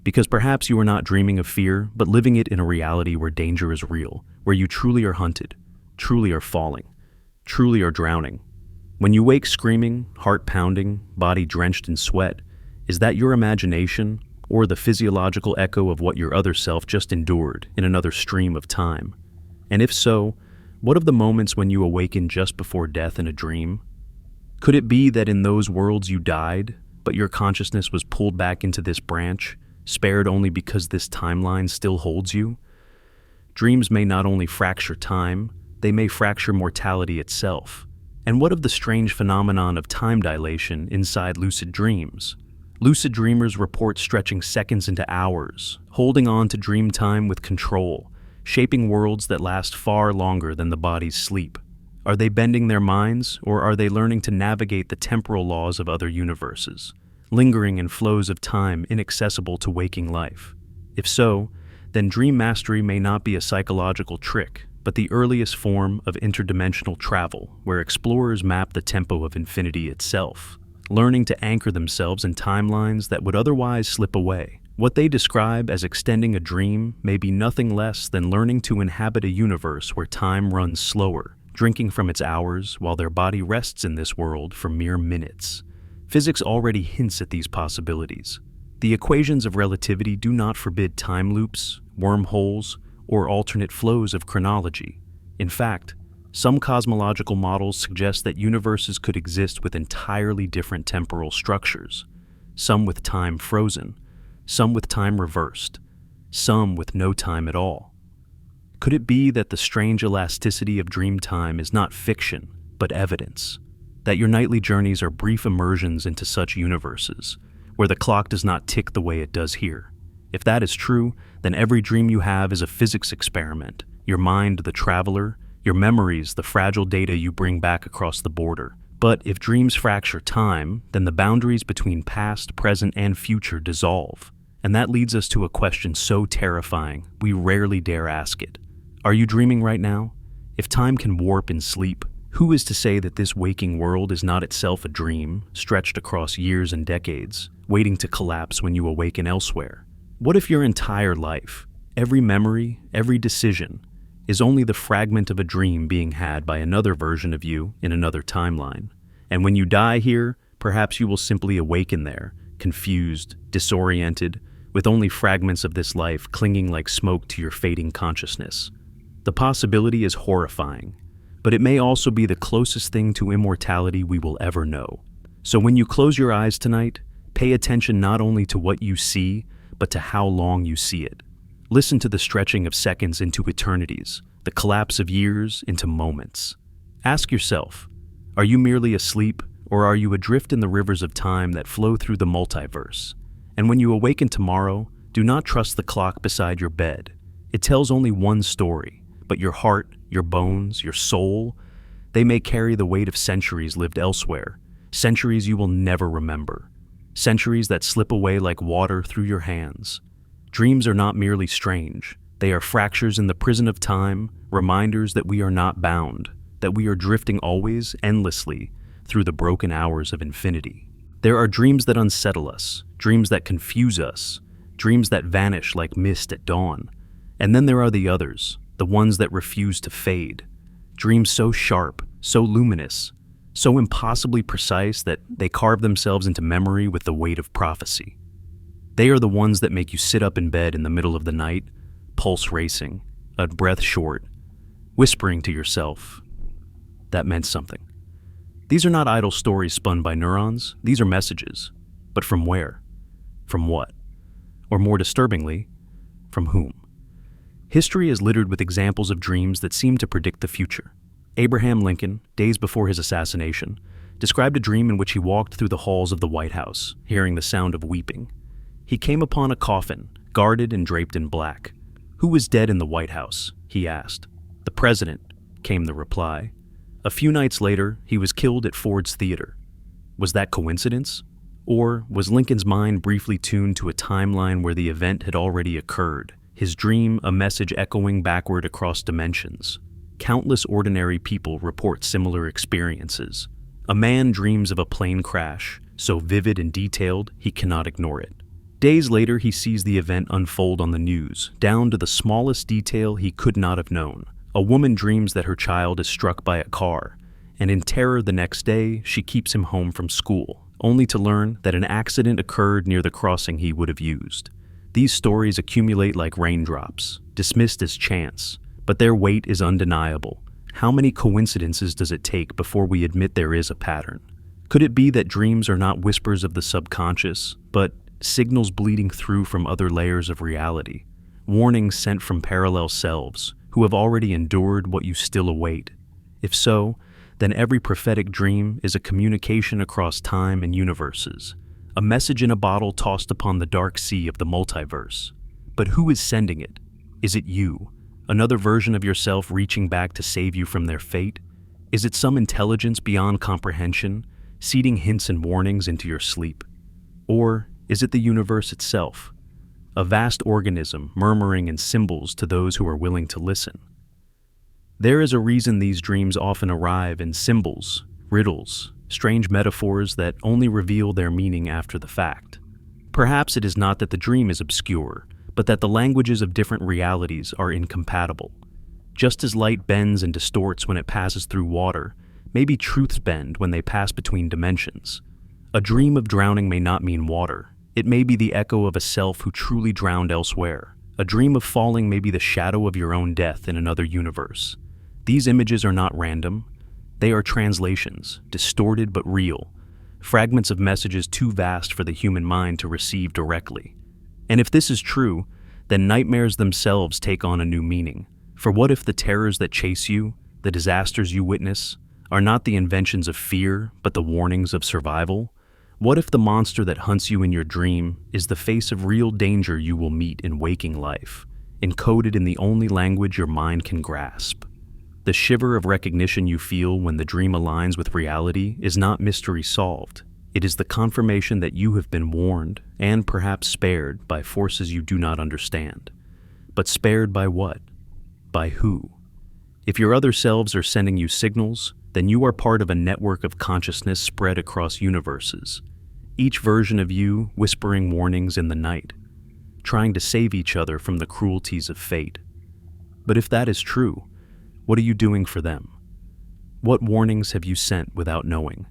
Because perhaps you are not dreaming of fear, but living it in a reality where danger is real, where you truly are hunted, truly are falling, truly are drowning. When you wake screaming, heart pounding, body drenched in sweat, is that your imagination, or the physiological echo of what your other self just endured in another stream of time? And if so, what of the moments when you awaken just before death in a dream? Could it be that in those worlds you died, but your consciousness was pulled back into this branch, spared only because this timeline still holds you? Dreams may not only fracture time, they may fracture mortality itself. And what of the strange phenomenon of time dilation inside lucid dreams? Lucid dreamers report stretching seconds into hours, holding on to dream time with control, shaping worlds that last far longer than the body's sleep. Are they bending their minds, or are they learning to navigate the temporal laws of other universes, lingering in flows of time inaccessible to waking life? If so, then dream mastery may not be a psychological trick, but the earliest form of interdimensional travel, where explorers map the tempo of infinity itself, learning to anchor themselves in timelines that would otherwise slip away. What they describe as extending a dream may be nothing less than learning to inhabit a universe where time runs slower, drinking from its hours while their body rests in this world for mere minutes. Physics already hints at these possibilities. The equations of relativity do not forbid time loops, wormholes, or alternate flows of chronology. In fact, some cosmological models suggest that universes could exist with entirely different temporal structures, some with time frozen, some with time reversed, some with no time at all. Could it be that the strange elasticity of dream time is not fiction, but evidence? That your nightly journeys are brief immersions into such universes, where the clock does not tick the way it does here? If that is true, then every dream you have is a physics experiment, your mind the traveler, your memories the fragile data you bring back across the border. But if dreams fracture time, then the boundaries between past, present, and future dissolve. And that leads us to a question so terrifying, we rarely dare ask it. Are you dreaming right now? If time can warp in sleep, who is to say that this waking world is not itself a dream, stretched across years and decades, waiting to collapse when you awaken elsewhere? What if your entire life, every memory, every decision, is only the fragment of a dream being had by another version of you in another timeline? And when you die here, perhaps you will simply awaken there, confused, disoriented, with only fragments of this life clinging like smoke to your fading consciousness. The possibility is horrifying, but it may also be the closest thing to immortality we will ever know. So when you close your eyes tonight, pay attention not only to what you see, but to how long you see it. Listen to the stretching of seconds into eternities, the collapse of years into moments. Ask yourself, are you merely asleep, or are you adrift in the rivers of time that flow through the multiverse? And when you awaken tomorrow, do not trust the clock beside your bed. It tells only one story, but your heart, your bones, your soul, they may carry the weight of centuries lived elsewhere, centuries you will never remember, centuries that slip away like water through your hands. Dreams are not merely strange. They are fractures in the prison of time, reminders that we are not bound, that we are drifting always, endlessly, through the broken hours of infinity. There are dreams that unsettle us, dreams that confuse us, dreams that vanish like mist at dawn. And then there are the others, the ones that refuse to fade. Dreams so sharp, so luminous, so impossibly precise that they carve themselves into memory with the weight of prophecy. They are the ones that make you sit up in bed in the middle of the night, pulse racing, a breath short, whispering to yourself, "That meant something." These are not idle stories spun by neurons, these are messages. But from where? From what? Or more disturbingly, from whom? History is littered with examples of dreams that seem to predict the future. Abraham Lincoln, days before his assassination, described a dream in which he walked through the halls of the White House, hearing the sound of weeping. He came upon a coffin, guarded and draped in black. "Who was dead in the White House?" he asked. "The president," came the reply. A few nights later, he was killed at Ford's Theater. Was that coincidence? Or was Lincoln's mind briefly tuned to a timeline where the event had already occurred, his dream a message echoing backward across dimensions? Countless ordinary people report similar experiences. A man dreams of a plane crash, so vivid and detailed he cannot ignore it. Days later, he sees the event unfold on the news, down to the smallest detail he could not have known. A woman dreams that her child is struck by a car, and in terror the next day, she keeps him home from school, only to learn that an accident occurred near the crossing he would have used. These stories accumulate like raindrops, dismissed as chance, but their weight is undeniable. How many coincidences does it take before we admit there is a pattern? Could it be that dreams are not whispers of the subconscious, but signals bleeding through from other layers of reality, warnings sent from parallel selves who have already endured what you still await? If so, then every prophetic dream is a communication across time and universes, a message in a bottle tossed upon the dark sea of the multiverse. But who is sending it? Is it you, another version of yourself reaching back to save you from their fate? Is it some intelligence beyond comprehension, seeding hints and warnings into your sleep? Or is it the universe itself, a vast organism murmuring in symbols to those who are willing to listen? There is a reason these dreams often arrive in symbols, riddles, strange metaphors that only reveal their meaning after the fact. Perhaps it is not that the dream is obscure, but that the languages of different realities are incompatible. Just as light bends and distorts when it passes through water, maybe truths bend when they pass between dimensions. A dream of drowning may not mean water. It may be the echo of a self who truly drowned elsewhere. A dream of falling may be the shadow of your own death in another universe. These images are not random. They are translations, distorted but real, fragments of messages too vast for the human mind to receive directly. And if this is true, then nightmares themselves take on a new meaning. For what if the terrors that chase you, the disasters you witness, are not the inventions of fear, but the warnings of survival? What if the monster that hunts you in your dream is the face of real danger you will meet in waking life, encoded in the only language your mind can grasp? The shiver of recognition you feel when the dream aligns with reality is not mystery solved. It is the confirmation that you have been warned and perhaps spared by forces you do not understand. But spared by what? By who? If your other selves are sending you signals, then you are part of a network of consciousness spread across universes, each version of you whispering warnings in the night, trying to save each other from the cruelties of fate. But if that is true, what are you doing for them? What warnings have you sent without knowing,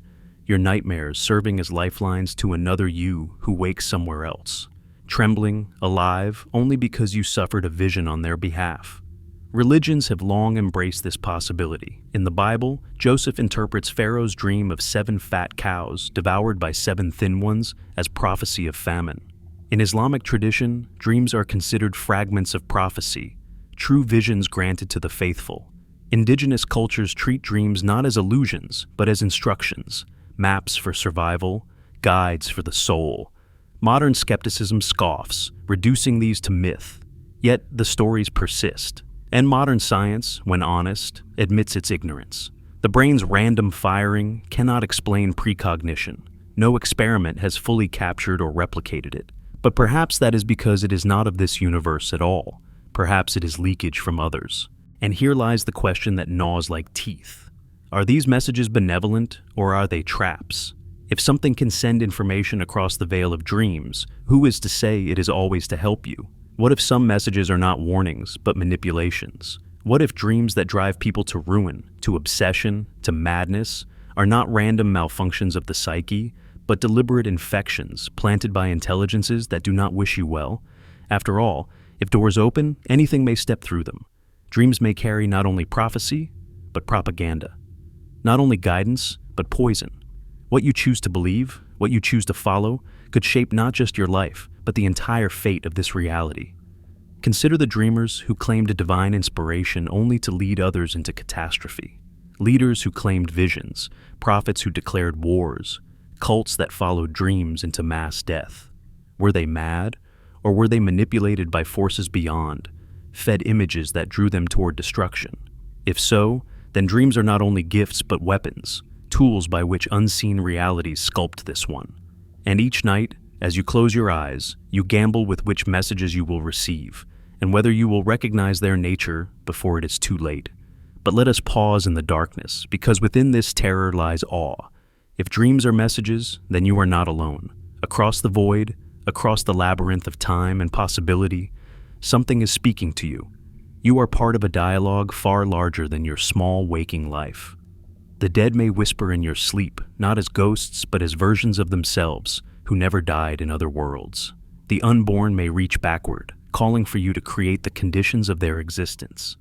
your nightmares serving as lifelines to another you who wakes somewhere else, trembling, alive, only because you suffered a vision on their behalf? Religions have long embraced this possibility. In the Bible, Joseph interprets Pharaoh's dream of 7 fat cows devoured by 7 thin ones as prophecy of famine. In Islamic tradition, dreams are considered fragments of prophecy, true visions granted to the faithful. Indigenous cultures treat dreams not as illusions, but as instructions, maps for survival, guides for the soul. Modern skepticism scoffs, reducing these to myth. Yet the stories persist. And modern science, when honest, admits its ignorance. The brain's random firing cannot explain precognition. No experiment has fully captured or replicated it. But perhaps that is because it is not of this universe at all. Perhaps it is leakage from others. And here lies the question that gnaws like teeth. Are these messages benevolent, or are they traps? If something can send information across the veil of dreams, who is to say it is always to help you? What if some messages are not warnings, but manipulations? What if dreams that drive people to ruin, to obsession, to madness, are not random malfunctions of the psyche, but deliberate infections planted by intelligences that do not wish you well? After all, if doors open, anything may step through them. Dreams may carry not only prophecy, but propaganda. Not only guidance, but poison. What you choose to believe, what you choose to follow, could shape not just your life, but the entire fate of this reality. Consider the dreamers who claimed a divine inspiration only to lead others into catastrophe. Leaders who claimed visions, prophets who declared wars, cults that followed dreams into mass death. Were they mad, or were they manipulated by forces beyond, fed images that drew them toward destruction? If so, then dreams are not only gifts but weapons, tools by which unseen realities sculpt this one. And each night, as you close your eyes, you gamble with which messages you will receive, and whether you will recognize their nature before it is too late. But let us pause in the darkness, because within this terror lies awe. If dreams are messages, then you are not alone. Across the void, across the labyrinth of time and possibility, something is speaking to you. You are part of a dialogue far larger than your small waking life. The dead may whisper in your sleep, not as ghosts, but as versions of themselves, who never died in other worlds. The unborn may reach backward, calling for you to create the conditions of their existence.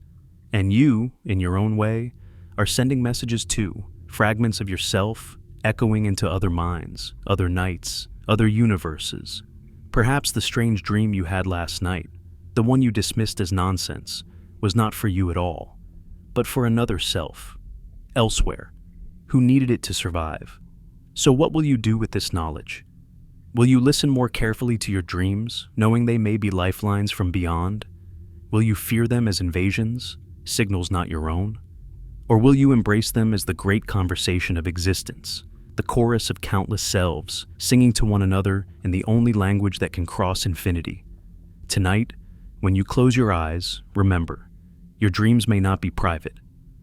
And you, in your own way, are sending messages too, fragments of yourself, echoing into other minds, other nights, other universes. Perhaps the strange dream you had last night, the one you dismissed as nonsense, was not for you at all, but for another self, elsewhere, who needed it to survive. So what will you do with this knowledge? Will you listen more carefully to your dreams, knowing they may be lifelines from beyond? Will you fear them as invasions, signals not your own? Or will you embrace them as the great conversation of existence, the chorus of countless selves, singing to one another in the only language that can cross infinity? Tonight, when you close your eyes, remember, your dreams may not be private.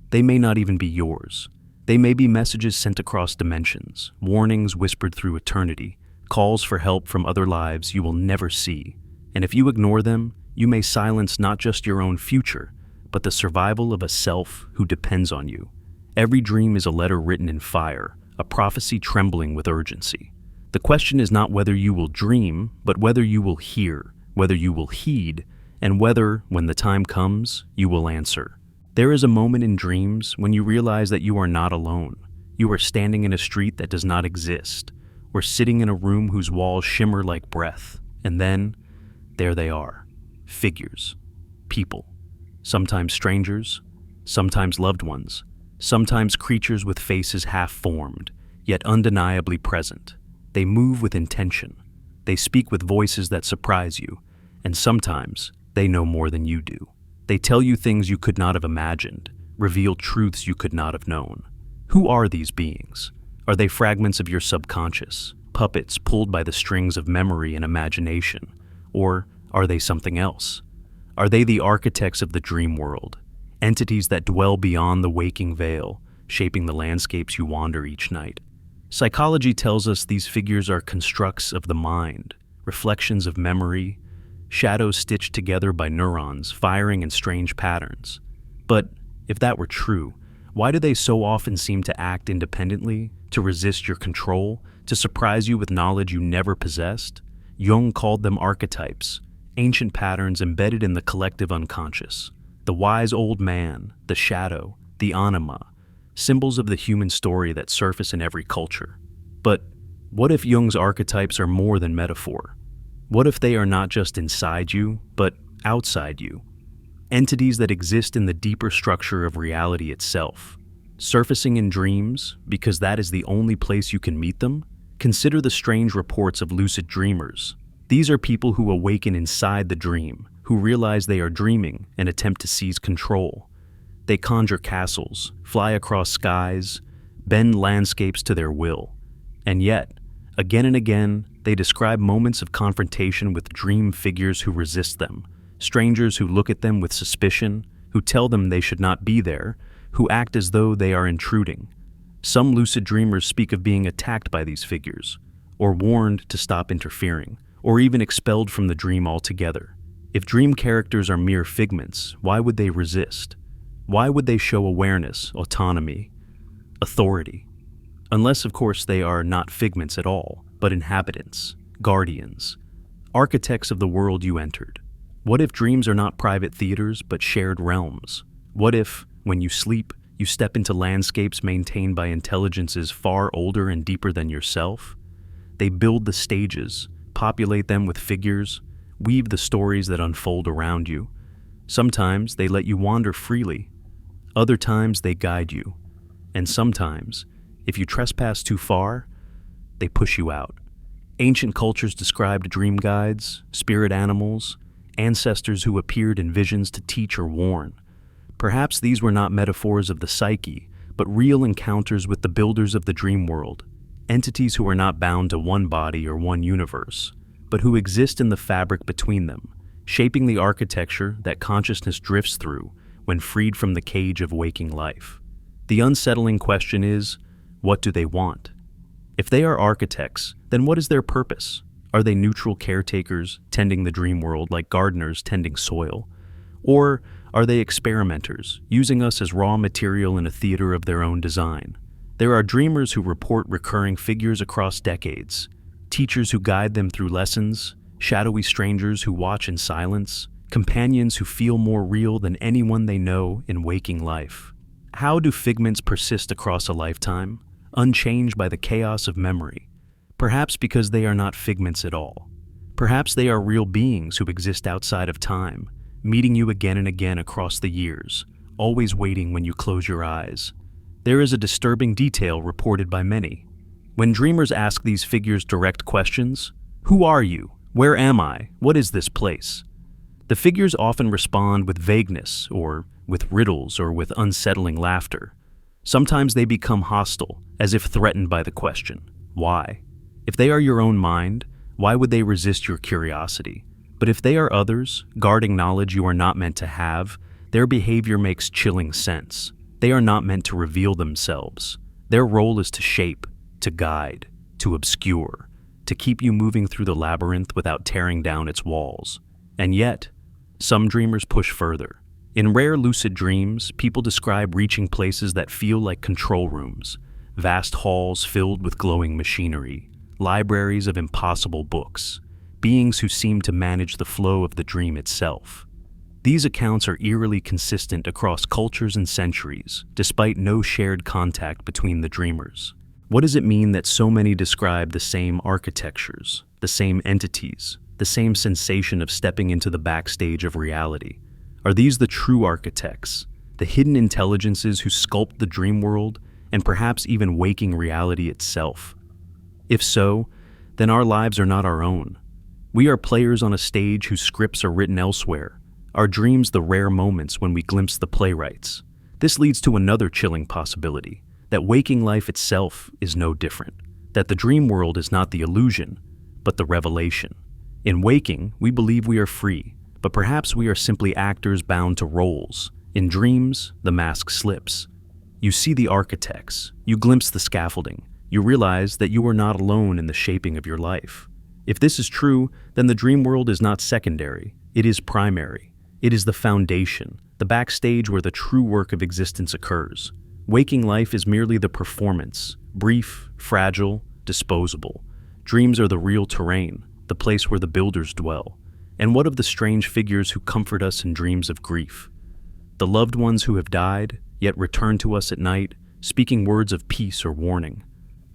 They may not even be yours. They may be messages sent across dimensions, warnings whispered through eternity, calls for help from other lives you will never see. And if you ignore them, you may silence not just your own future, but the survival of a self who depends on you. Every dream is a letter written in fire, a prophecy trembling with urgency. The question is not whether you will dream, but whether you will hear, whether you will heed, and whether, when the time comes, you will answer. There is a moment in dreams when you realize that you are not alone. You are standing in a street that does not exist, or sitting in a room whose walls shimmer like breath, and then, there they are. Figures. People. Sometimes strangers, sometimes loved ones, sometimes creatures with faces half-formed, yet undeniably present. They move with intention. They speak with voices that surprise you, and sometimes they know more than you do. They tell you things you could not have imagined, reveal truths you could not have known. Who are these beings? Are they fragments of your subconscious, puppets pulled by the strings of memory and imagination? Or are they something else? Are they the architects of the dream world, entities that dwell beyond the waking veil, shaping the landscapes you wander each night? Psychology tells us these figures are constructs of the mind, reflections of memory, shadows stitched together by neurons firing in strange patterns. But if that were true, why do they so often seem to act independently, to resist your control, to surprise you with knowledge you never possessed? Jung called them archetypes, ancient patterns embedded in the collective unconscious. The wise old man, the shadow, the anima, symbols of the human story that surface in every culture. But what if Jung's archetypes are more than metaphor? What if they are not just inside you, but outside you? Entities that exist in the deeper structure of reality itself, surfacing in dreams because that is the only place you can meet them? Consider the strange reports of lucid dreamers. These are people who awaken inside the dream, who realize they are dreaming and attempt to seize control. They conjure castles, fly across skies, bend landscapes to their will. And yet, again and again, they describe moments of confrontation with dream figures who resist them, strangers who look at them with suspicion, who tell them they should not be there, who act as though they are intruding. Some lucid dreamers speak of being attacked by these figures, or warned to stop interfering, or even expelled from the dream altogether. If dream characters are mere figments, why would they resist? Why would they show awareness, autonomy, authority? Unless, of course, they are not figments at all, but inhabitants, guardians, architects of the world you entered. What if dreams are not private theaters, but shared realms? What if, when you sleep, you step into landscapes maintained by intelligences far older and deeper than yourself? They build the stages, populate them with figures, weave the stories that unfold around you. Sometimes they let you wander freely. Other times they guide you. And sometimes, if you trespass too far, they push you out. Ancient cultures described dream guides, spirit animals, ancestors who appeared in visions to teach or warn. Perhaps these were not metaphors of the psyche, but real encounters with the builders of the dream world, entities who are not bound to one body or one universe, but who exist in the fabric between them, shaping the architecture that consciousness drifts through when freed from the cage of waking life. The unsettling question is, what do they want? If they are architects, then what is their purpose? Are they neutral caretakers, tending the dream world like gardeners tending soil? Or are they experimenters, using us as raw material in a theater of their own design? There are dreamers who report recurring figures across decades, teachers who guide them through lessons, shadowy strangers who watch in silence, companions who feel more real than anyone they know in waking life. How do figments persist across a lifetime, unchanged by the chaos of memory? Perhaps because they are not figments at all. Perhaps they are real beings who exist outside of time, meeting you again and again across the years, always waiting when you close your eyes. There is a disturbing detail reported by many. When dreamers ask these figures direct questions, "Who are you? Where am I? What is this place?" The figures often respond with vagueness, or with riddles, or with unsettling laughter. Sometimes they become hostile, as if threatened by the question, why? If they are your own mind, why would they resist your curiosity? But if they are others, guarding knowledge you are not meant to have, their behavior makes chilling sense. They are not meant to reveal themselves. Their role is to shape, to guide, to obscure, to keep you moving through the labyrinth without tearing down its walls. And yet, some dreamers push further. In rare lucid dreams, people describe reaching places that feel like control rooms, vast halls filled with glowing machinery, libraries of impossible books, beings who seem to manage the flow of the dream itself. These accounts are eerily consistent across cultures and centuries, despite no shared contact between the dreamers. What does it mean that so many describe the same architectures, the same entities, the same sensation of stepping into the backstage of reality? Are these the true architects, the hidden intelligences who sculpt the dream world and perhaps even waking reality itself? If so, then our lives are not our own. We are players on a stage whose scripts are written elsewhere, our dreams the rare moments when we glimpse the playwrights. This leads to another chilling possibility, that waking life itself is no different, that the dream world is not the illusion, but the revelation. In waking, we believe we are free, but perhaps we are simply actors bound to roles. In dreams, the mask slips. You see the architects, you glimpse the scaffolding, you realize that you are not alone in the shaping of your life. If this is true, then the dream world is not secondary, it is primary. It is the foundation, the backstage where the true work of existence occurs. Waking life is merely the performance, brief, fragile, disposable. Dreams are the real terrain, the place where the builders dwell. And what of the strange figures who comfort us in dreams of grief? The loved ones who have died, yet return to us at night, speaking words of peace or warning.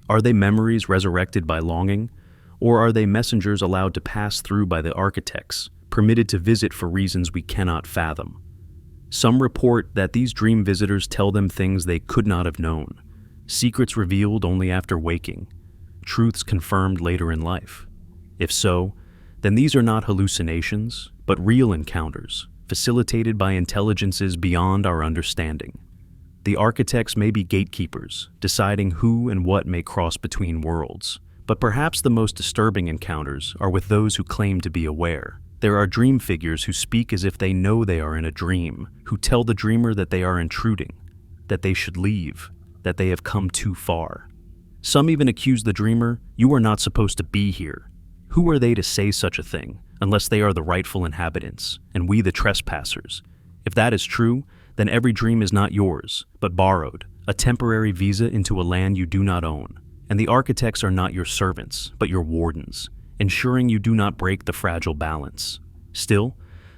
Are they memories resurrected by longing? Or are they messengers allowed to pass through by the architects, permitted to visit for reasons we cannot fathom? Some report that these dream visitors tell them things they could not have known, secrets revealed only after waking, truths confirmed later in life. If so, then these are not hallucinations, but real encounters, facilitated by intelligences beyond our understanding. The architects may be gatekeepers, deciding who and what may cross between worlds, but perhaps the most disturbing encounters are with those who claim to be aware. There are dream figures who speak as if they know they are in a dream, who tell the dreamer that they are intruding, that they should leave, that they have come too far. Some even accuse the dreamer, "You are not supposed to be here." Who are they to say such a thing, unless they are the rightful inhabitants, and we the trespassers? If that is true, then every dream is not yours, but borrowed, a temporary visa into a land you do not own. And the architects are not your servants, but your wardens, ensuring you do not break the fragile balance. Still,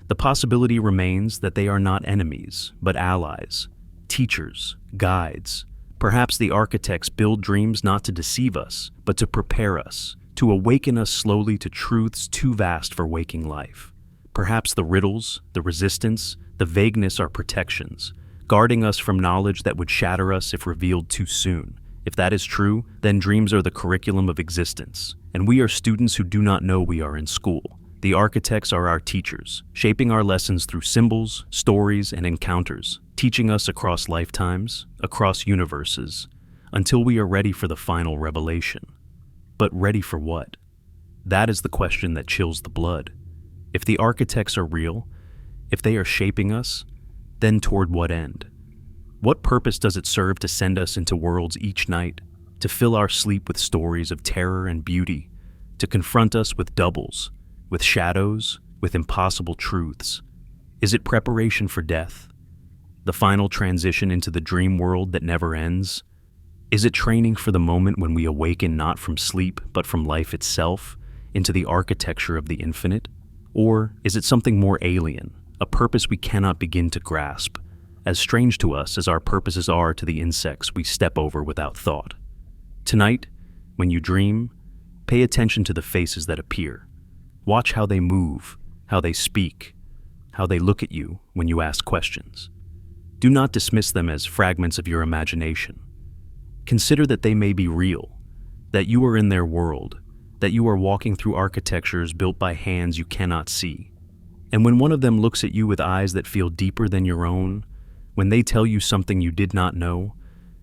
the possibility remains that they are not enemies, but allies, teachers, guides. Perhaps the architects build dreams not to deceive us, but to prepare us, to awaken us slowly to truths too vast for waking life. Perhaps the riddles, the resistance, the vagueness are protections, guarding us from knowledge that would shatter us if revealed too soon. If that is true, then dreams are the curriculum of existence, and we are students who do not know we are in school. The architects are our teachers, shaping our lessons through symbols, stories, and encounters, teaching us across lifetimes, across universes, until we are ready for the final revelation. But ready for what? That is the question that chills the blood. If the architects are real, if they are shaping us, then toward what end? What purpose does it serve to send us into worlds each night, to fill our sleep with stories of terror and beauty, to confront us with doubles, with shadows, with impossible truths? Is it preparation for death? The final transition into the dream world that never ends? Is it training for the moment when we awaken not from sleep, but from life itself, into the architecture of the infinite? Or is it something more alien, a purpose we cannot begin to grasp, as strange to us as our purposes are to the insects we step over without thought? Tonight, when you dream, pay attention to the faces that appear. Watch how they move, how they speak, how they look at you when you ask questions. Do not dismiss them as fragments of your imagination. Consider that they may be real, that you are in their world, that you are walking through architectures built by hands you cannot see. And when one of them looks at you with eyes that feel deeper than your own, when they tell you something you did not know,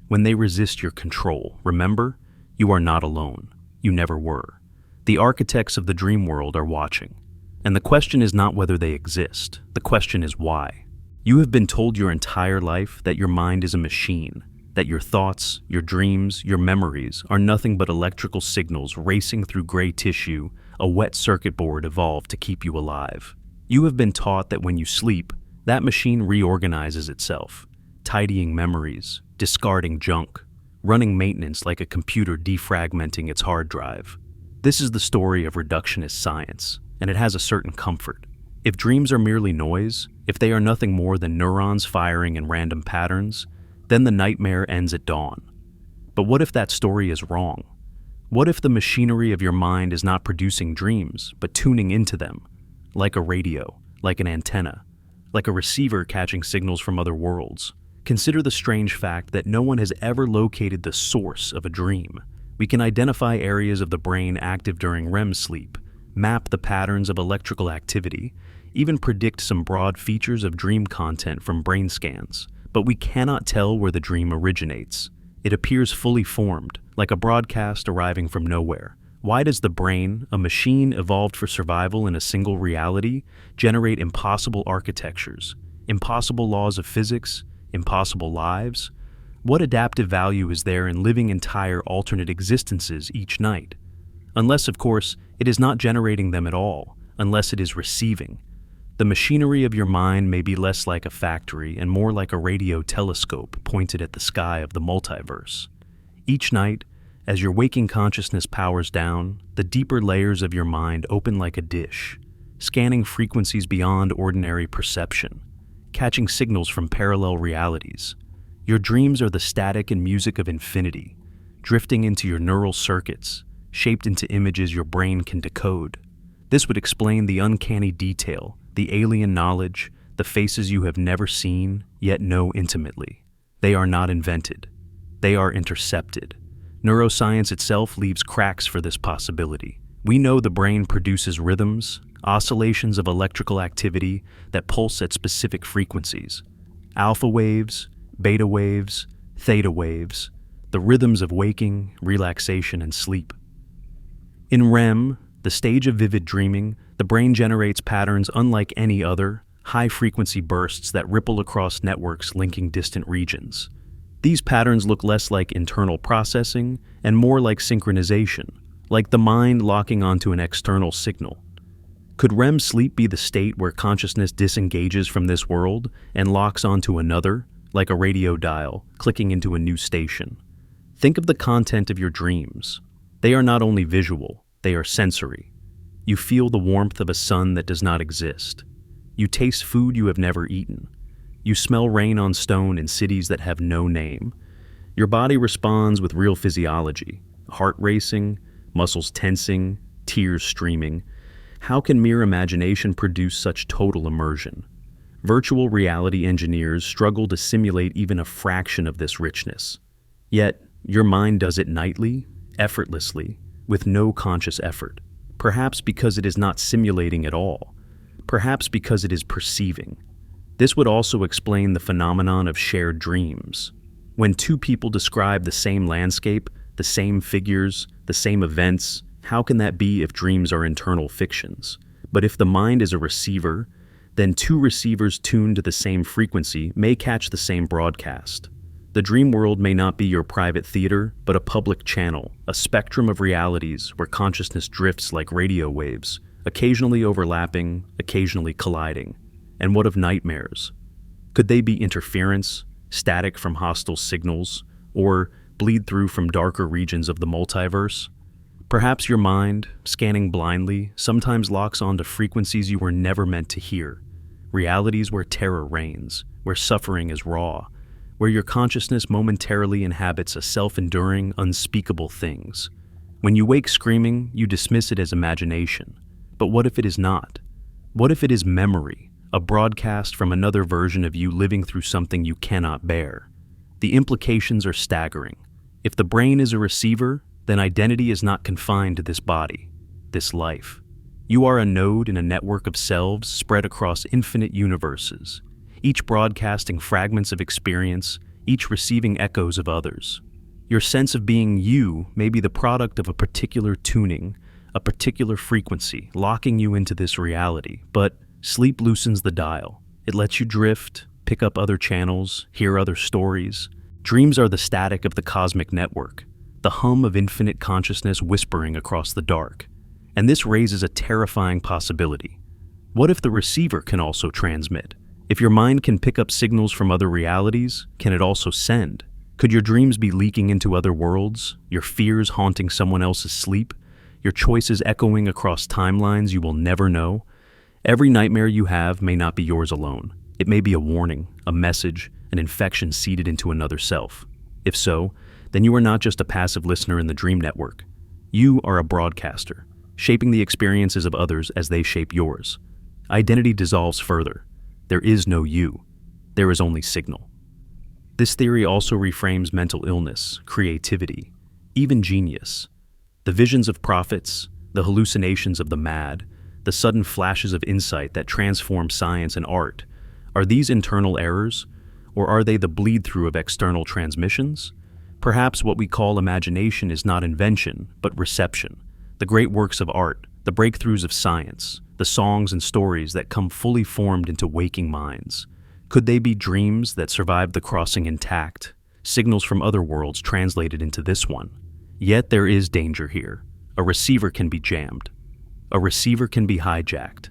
when they resist your control, remember, you are not alone. You never were. The architects of the dream world are watching. And the question is not whether they exist. The question is why. You have been told your entire life that your mind is a machine, that your thoughts, your dreams, your memories are nothing but electrical signals racing through gray tissue, a wet circuit board evolved to keep you alive. You have been taught that when you sleep, that machine reorganizes itself, tidying memories, discarding junk, running maintenance like a computer defragmenting its hard drive. This is the story of reductionist science, and it has a certain comfort. If dreams are merely noise, if they are nothing more than neurons firing in random patterns, then the nightmare ends at dawn. But what if that story is wrong? What if the machinery of your mind is not producing dreams, but tuning into them, like a radio, like an antenna, like a receiver catching signals from other worlds? Consider the strange fact that no one has ever located the source of a dream. We can identify areas of the brain active during REM sleep, map the patterns of electrical activity, even predict some broad features of dream content from brain scans, but we cannot tell where the dream originates. It appears fully formed, like a broadcast arriving from nowhere. Why does the brain, a machine evolved for survival in a single reality, generate impossible architectures, impossible laws of physics, impossible lives? What adaptive value is there in living entire alternate existences each night? Unless, of course, it is not generating them at all, unless it is receiving. The machinery of your mind may be less like a factory and more like a radio telescope pointed at the sky of the multiverse. Each night, as your waking consciousness powers down, the deeper layers of your mind open like a dish, scanning frequencies beyond ordinary perception, catching signals from parallel realities. Your dreams are the static and music of infinity, drifting into your neural circuits, shaped into images your brain can decode. This would explain the uncanny detail, the alien knowledge, the faces you have never seen, yet know intimately. They are not invented. They are intercepted. Neuroscience itself leaves cracks for this possibility. We know the brain produces rhythms, oscillations of electrical activity that pulse at specific frequencies. Alpha waves, beta waves, theta waves, the rhythms of waking, relaxation, and sleep. In REM, the stage of vivid dreaming, the brain generates patterns unlike any other, high-frequency bursts that ripple across networks linking distant regions. These patterns look less like internal processing and more like synchronization, like the mind locking onto an external signal. Could REM sleep be the state where consciousness disengages from this world and locks onto another, like a radio dial, clicking into a new station? Think of the content of your dreams. They are not only visual, they are sensory. You feel the warmth of a sun that does not exist. You taste food you have never eaten. You smell rain on stone in cities that have no name. Your body responds with real physiology, heart racing, muscles tensing, tears streaming. How can mere imagination produce such total immersion? Virtual reality engineers struggle to simulate even a fraction of this richness. Yet, your mind does it nightly, effortlessly, with no conscious effort. Perhaps because it is not simulating at all. Perhaps because it is perceiving. This would also explain the phenomenon of shared dreams. When two people describe the same landscape, the same figures, the same events, how can that be if dreams are internal fictions? But if the mind is a receiver, then two receivers tuned to the same frequency may catch the same broadcast. The dream world may not be your private theater, but a public channel, a spectrum of realities where consciousness drifts like radio waves, occasionally overlapping, occasionally colliding. And what of nightmares? Could they be interference, static from hostile signals, or bleed through from darker regions of the multiverse? Perhaps your mind, scanning blindly, sometimes locks onto frequencies you were never meant to hear. Realities where terror reigns, where suffering is raw, where your consciousness momentarily inhabits a self-enduring, unspeakable things. When you wake screaming, you dismiss it as imagination. But what if it is not? What if it is memory, a broadcast from another version of you living through something you cannot bear? The implications are staggering. If the brain is a receiver, then identity is not confined to this body, this life. You are a node in a network of selves spread across infinite universes, each broadcasting fragments of experience, each receiving echoes of others. Your sense of being you may be the product of a particular tuning, a particular frequency, locking you into this reality. But sleep loosens the dial. It lets you drift, pick up other channels, hear other stories. Dreams are the static of the cosmic network, the hum of infinite consciousness whispering across the dark. And this raises a terrifying possibility. What if the receiver can also transmit? If your mind can pick up signals from other realities, can it also send? Could your dreams be leaking into other worlds, your fears haunting someone else's sleep, your choices echoing across timelines you will never know. Every nightmare you have may not be yours alone. It may be a warning, a message, an infection seeded into another self. If so, then you are not just a passive listener in the dream network. You are a broadcaster, shaping the experiences of others as they shape yours. Identity dissolves further. There is no you. There is only signal. This theory also reframes mental illness, creativity, even genius. The visions of prophets, the hallucinations of the mad, the sudden flashes of insight that transform science and art, are these internal errors, or are they the bleed-through of external transmissions? Perhaps what we call imagination is not invention, but reception. The great works of art, the breakthroughs of science, the songs and stories that come fully formed into waking minds. Could they be dreams that survived the crossing intact, signals from other worlds translated into this one? Yet there is danger here. A receiver can be jammed. A receiver can be hijacked.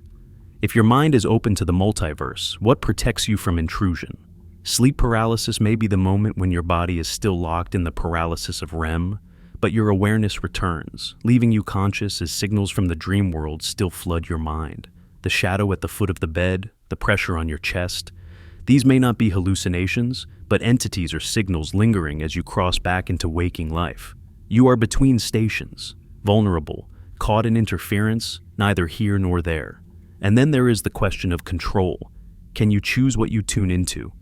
If your mind is open to the multiverse, what protects you from intrusion? Sleep paralysis may be the moment when your body is still locked in the paralysis of REM, but your awareness returns, leaving you conscious as signals from the dream world still flood your mind. The shadow at the foot of the bed, the pressure on your chest. These may not be hallucinations, but entities or signals lingering as you cross back into waking life. You are between stations, vulnerable, caught in interference, neither here nor there. And then there is the question of control. Can you choose what you tune into?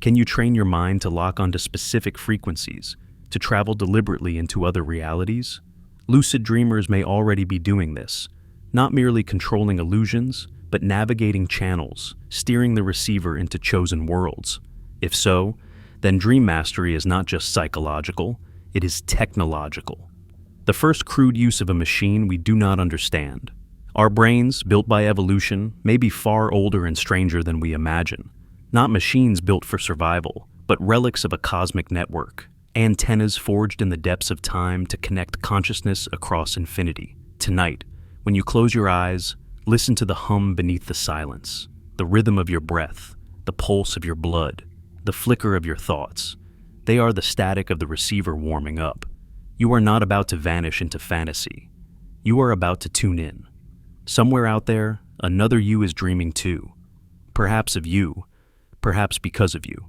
Can you train your mind to lock onto specific frequencies, to travel deliberately into other realities? Lucid dreamers may already be doing this, not merely controlling illusions, but navigating channels, steering the receiver into chosen worlds. If so, then dream mastery is not just psychological, it is technological. The first crude use of a machine we do not understand. Our brains, built by evolution, may be far older and stranger than we imagine. Not machines built for survival, but relics of a cosmic network. Antennas forged in the depths of time to connect consciousness across infinity. Tonight, when you close your eyes, listen to the hum beneath the silence, the rhythm of your breath, the pulse of your blood, the flicker of your thoughts. They are the static of the receiver warming up. You are not about to vanish into fantasy. You are about to tune in. Somewhere out there, another you is dreaming too. Perhaps of you, perhaps because of you.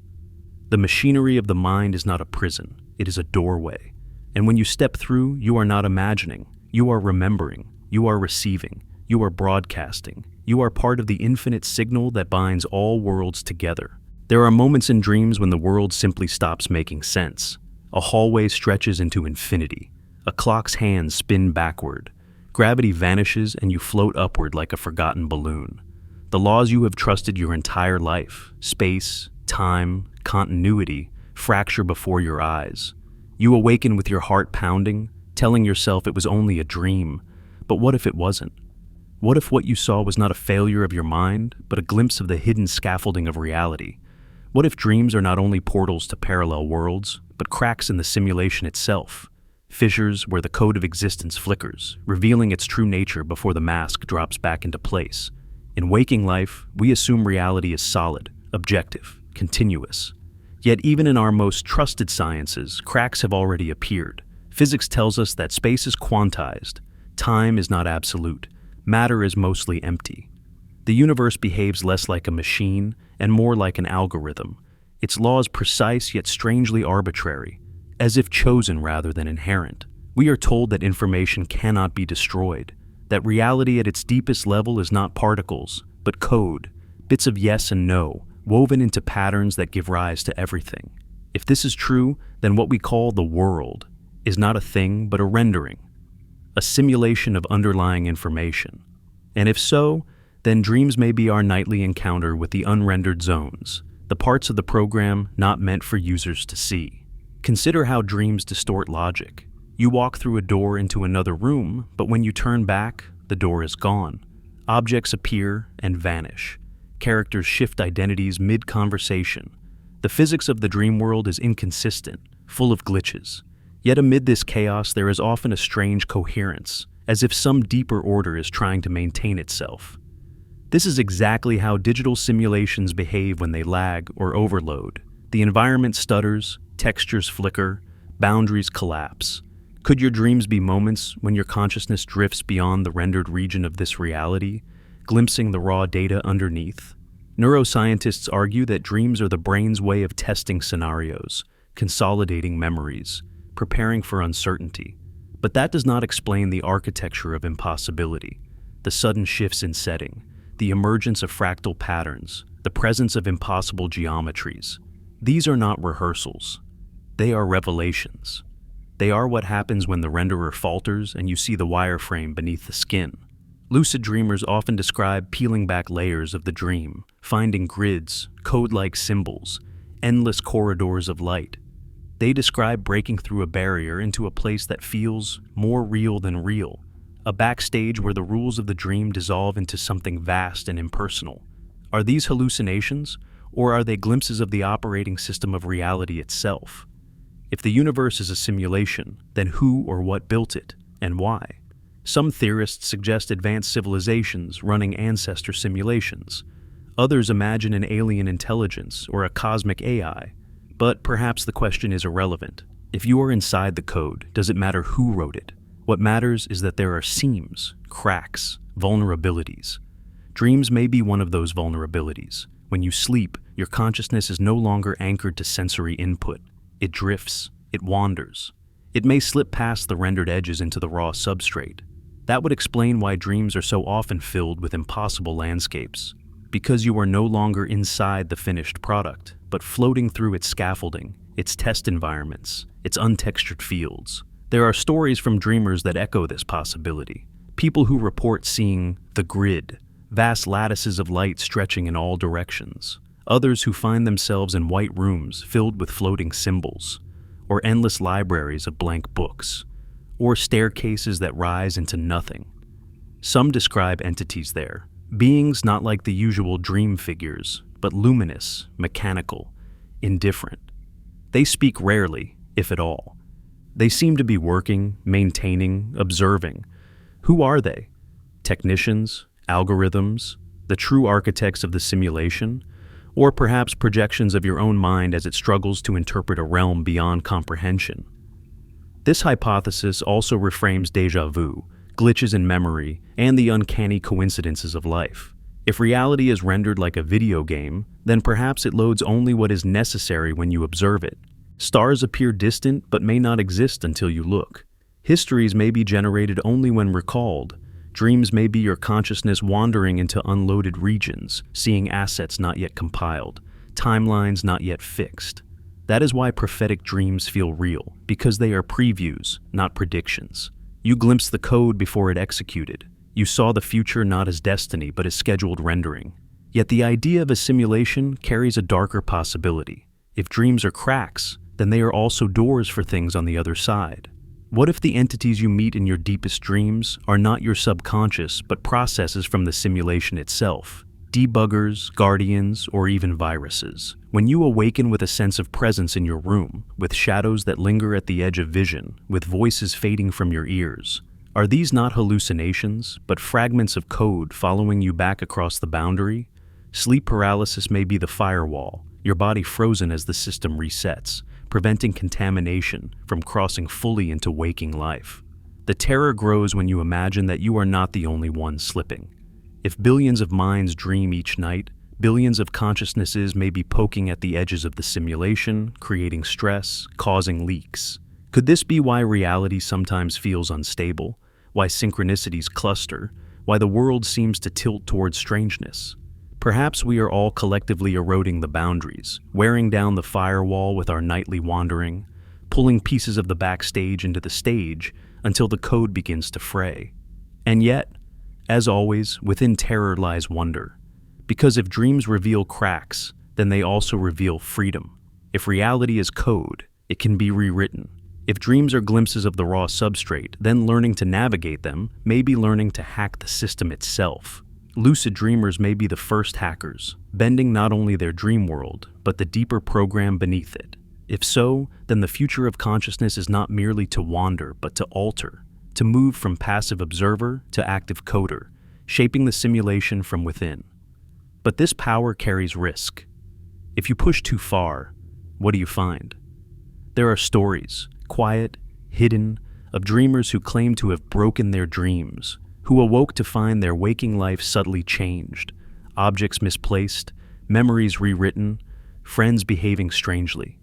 The machinery of the mind is not a prison, it is a doorway. And when you step through, you are not imagining, you are remembering, you are receiving, you are broadcasting, you are part of the infinite signal that binds all worlds together. There are moments in dreams when the world simply stops making sense. A hallway stretches into infinity. A clock's hands spin backward. Gravity vanishes and you float upward like a forgotten balloon. The laws you have trusted your entire life, space, time, continuity, fracture before your eyes. You awaken with your heart pounding, telling yourself it was only a dream. But what if it wasn't? What if what you saw was not a failure of your mind, but a glimpse of the hidden scaffolding of reality? What if dreams are not only portals to parallel worlds, but cracks in the simulation itself? Fissures where the code of existence flickers, revealing its true nature before the mask drops back into place. In waking life, we assume reality is solid, objective, continuous. Yet even in our most trusted sciences, cracks have already appeared. Physics tells us that space is quantized. Time is not absolute. Matter is mostly empty. The universe behaves less like a machine and more like an algorithm. Its laws precise yet strangely arbitrary, as if chosen rather than inherent. We are told that information cannot be destroyed, that reality at its deepest level is not particles, but code, bits of yes and no, woven into patterns that give rise to everything. If this is true, then what we call the world is not a thing but a rendering, a simulation of underlying information. And if so, then dreams may be our nightly encounter with the unrendered zones, the parts of the program not meant for users to see. Consider how dreams distort logic. You walk through a door into another room, but when you turn back, the door is gone. Objects appear and vanish. Characters shift identities mid-conversation. The physics of the dream world is inconsistent, full of glitches. Yet amid this chaos, there is often a strange coherence, as if some deeper order is trying to maintain itself. This is exactly how digital simulations behave when they lag or overload. The environment stutters, textures flicker, boundaries collapse. Could your dreams be moments when your consciousness drifts beyond the rendered region of this reality, glimpsing the raw data underneath? Neuroscientists argue that dreams are the brain's way of testing scenarios, consolidating memories, preparing for uncertainty. But that does not explain the architecture of impossibility, the sudden shifts in setting, the emergence of fractal patterns, the presence of impossible geometries. These are not rehearsals. They are revelations. They are what happens when the renderer falters and you see the wireframe beneath the skin. Lucid dreamers often describe peeling back layers of the dream, finding grids, code-like symbols, endless corridors of light. They describe breaking through a barrier into a place that feels more real than real, a backstage where the rules of the dream dissolve into something vast and impersonal. Are these hallucinations, or are they glimpses of the operating system of reality itself? If the universe is a simulation, then who or what built it, and why? Some theorists suggest advanced civilizations running ancestor simulations. Others imagine an alien intelligence or a cosmic AI. But perhaps the question is irrelevant. If you are inside the code, does it matter who wrote it? What matters is that there are seams, cracks, vulnerabilities. Dreams may be one of those vulnerabilities. When you sleep, your consciousness is no longer anchored to sensory input. It drifts, it wanders. It may slip past the rendered edges into the raw substrate. That would explain why dreams are so often filled with impossible landscapes. Because you are no longer inside the finished product, but floating through its scaffolding, its test environments, its untextured fields. There are stories from dreamers that echo this possibility. People who report seeing the grid, vast lattices of light stretching in all directions. Others who find themselves in white rooms filled with floating symbols, or endless libraries of blank books, or staircases that rise into nothing. Some describe entities there, beings not like the usual dream figures, but luminous, mechanical, indifferent. They speak rarely, if at all. They seem to be working, maintaining, observing. Who are they? Technicians, algorithms, the true architects of the simulation, or perhaps projections of your own mind as it struggles to interpret a realm beyond comprehension? This hypothesis also reframes déjà vu, glitches in memory, and the uncanny coincidences of life. If reality is rendered like a video game, then perhaps it loads only what is necessary when you observe it. Stars appear distant but may not exist until you look. Histories may be generated only when recalled. Dreams may be your consciousness wandering into unloaded regions, seeing assets not yet compiled, timelines not yet fixed. That is why prophetic dreams feel real, because they are previews, not predictions. You glimpsed the code before it executed. You saw the future not as destiny, but as scheduled rendering. Yet the idea of a simulation carries a darker possibility. If dreams are cracks, then they are also doors for things on the other side. What if the entities you meet in your deepest dreams are not your subconscious, but processes from the simulation itself? Debuggers, guardians, or even viruses. When you awaken with a sense of presence in your room, with shadows that linger at the edge of vision, with voices fading from your ears, are these not hallucinations, but fragments of code following you back across the boundary? Sleep paralysis may be the firewall, your body frozen as the system resets, preventing contamination from crossing fully into waking life. The terror grows when you imagine that you are not the only one slipping. If billions of minds dream each night, billions of consciousnesses may be poking at the edges of the simulation, creating stress, causing leaks. Could this be why reality sometimes feels unstable, why synchronicities cluster, why the world seems to tilt towards strangeness? Perhaps we are all collectively eroding the boundaries, wearing down the firewall with our nightly wandering, pulling pieces of the backstage into the stage until the code begins to fray. And yet, as always, within terror lies wonder. Because if dreams reveal cracks, then they also reveal freedom. If reality is code, it can be rewritten. If dreams are glimpses of the raw substrate, then learning to navigate them may be learning to hack the system itself. Lucid dreamers may be the first hackers, bending not only their dream world, but the deeper program beneath it. If so, then the future of consciousness is not merely to wander, but to alter, to move from passive observer to active coder, shaping the simulation from within. But this power carries risk. If you push too far, what do you find? There are stories, quiet, hidden, of dreamers who claim to have broken their dreams, who awoke to find their waking life subtly changed, objects misplaced, memories rewritten, friends behaving strangely.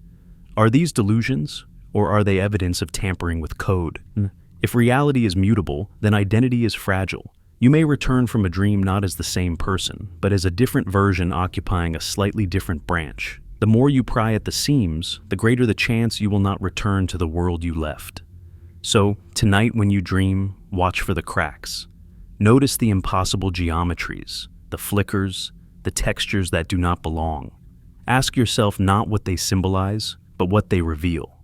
Are these delusions, or are they evidence of tampering with code? If reality is mutable, then identity is fragile. You may return from a dream not as the same person, but as a different version occupying a slightly different branch. The more you pry at the seams, the greater the chance you will not return to the world you left. So, tonight when you dream, watch for the cracks. Notice the impossible geometries, the flickers, the textures that do not belong. Ask yourself not what they symbolize, but what they reveal.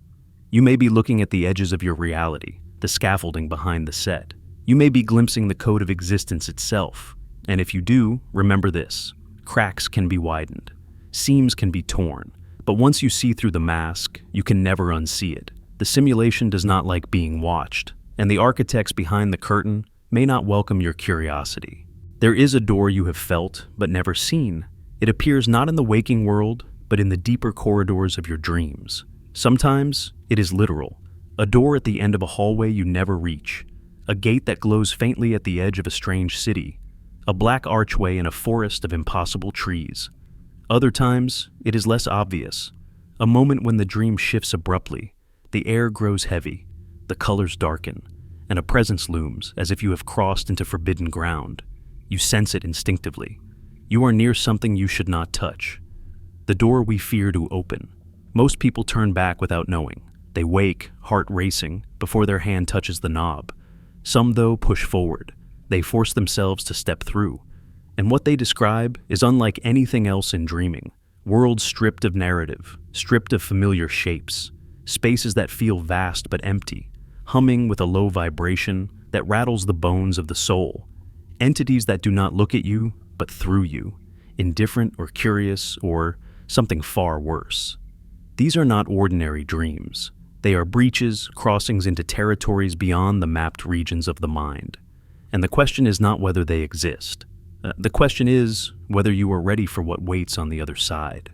You may be looking at the edges of your reality, the scaffolding behind the set. You may be glimpsing the code of existence itself. And if you do, remember this: cracks can be widened, seams can be torn, but once you see through the mask, you can never unsee it. The simulation does not like being watched, and the architects behind the curtain may not welcome your curiosity. There is a door you have felt but never seen. It appears not in the waking world, but in the deeper corridors of your dreams. Sometimes it is literal, a door at the end of a hallway you never reach, a gate that glows faintly at the edge of a strange city, a black archway in a forest of impossible trees. Other times, it is less obvious, a moment when the dream shifts abruptly, the air grows heavy, the colors darken, and a presence looms as if you have crossed into forbidden ground. You sense it instinctively. You are near something you should not touch. The door we fear to open. Most people turn back without knowing. They wake, heart racing, before their hand touches the knob. Some, though, push forward. They force themselves to step through. And what they describe is unlike anything else in dreaming. Worlds stripped of narrative, stripped of familiar shapes. Spaces that feel vast but empty, humming with a low vibration that rattles the bones of the soul. Entities that do not look at you, but through you, indifferent or curious or something far worse. These are not ordinary dreams. They are breaches, crossings into territories beyond the mapped regions of the mind. And the question is not whether they exist. The question is whether you are ready for what waits on the other side.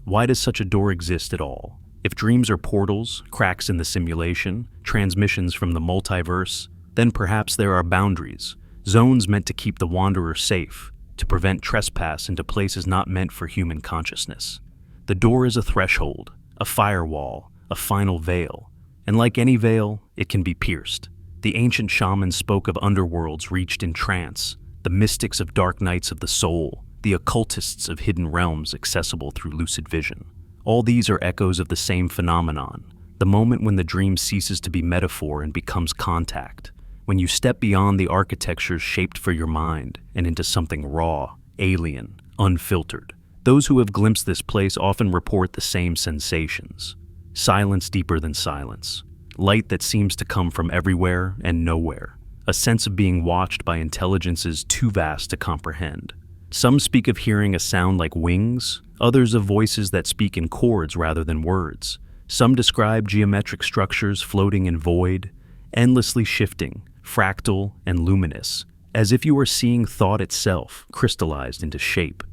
Why does such a door exist at all? If dreams are portals, cracks in the simulation, transmissions from the multiverse, then perhaps there are boundaries, zones meant to keep the wanderer safe, to prevent trespass into places not meant for human consciousness. The door is a threshold, a firewall, a final veil, and like any veil, it can be pierced. The ancient shamans spoke of underworlds reached in trance, the mystics of dark nights of the soul, the occultists of hidden realms accessible through lucid vision. All these are echoes of the same phenomenon, the moment when the dream ceases to be metaphor and becomes contact, when you step beyond the architectures shaped for your mind and into something raw, alien, unfiltered. Those who have glimpsed this place often report the same sensations. Silence deeper than silence, light that seems to come from everywhere and nowhere, a sense of being watched by intelligences too vast to comprehend. Some speak of hearing a sound like wings, others of voices that speak in chords rather than words. Some describe geometric structures floating in void, endlessly shifting, fractal and luminous, as if you were seeing thought itself crystallized into shape.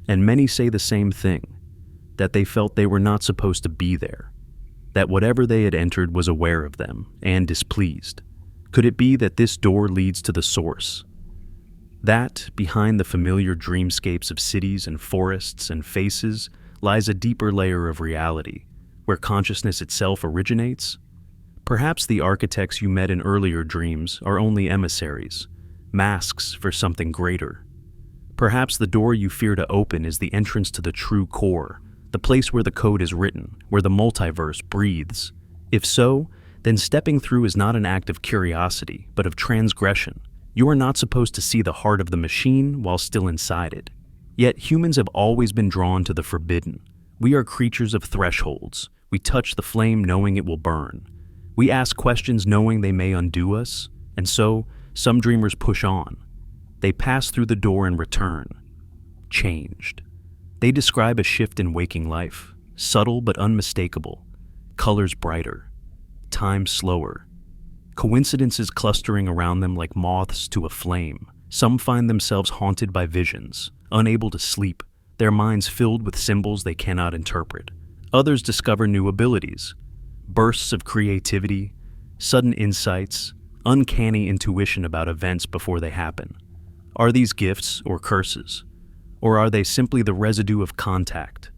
And many say the same thing, that they felt they were not supposed to be there, that whatever they had entered was aware of them and displeased. Could it be that this door leads to the source? That, behind the familiar dreamscapes of cities and forests and faces, lies a deeper layer of reality, where consciousness itself originates? Perhaps the architects you met in earlier dreams are only emissaries, masks for something greater. Perhaps the door you fear to open is the entrance to the true core, the place where the code is written, where the multiverse breathes. If so, then stepping through is not an act of curiosity, but of transgression. You are not supposed to see the heart of the machine while still inside it. Yet humans have always been drawn to the forbidden. We are creatures of thresholds. We touch the flame knowing it will burn. We ask questions knowing they may undo us, and so some dreamers push on. They pass through the door and return, changed. They describe a shift in waking life, subtle but unmistakable, colors brighter, time slower, coincidences clustering around them like moths to a flame. Some find themselves haunted by visions, unable to sleep, their minds filled with symbols they cannot interpret. Others discover new abilities, bursts of creativity, sudden insights, uncanny intuition about events before they happen. Are these gifts or curses? Or are they simply the residue of contact,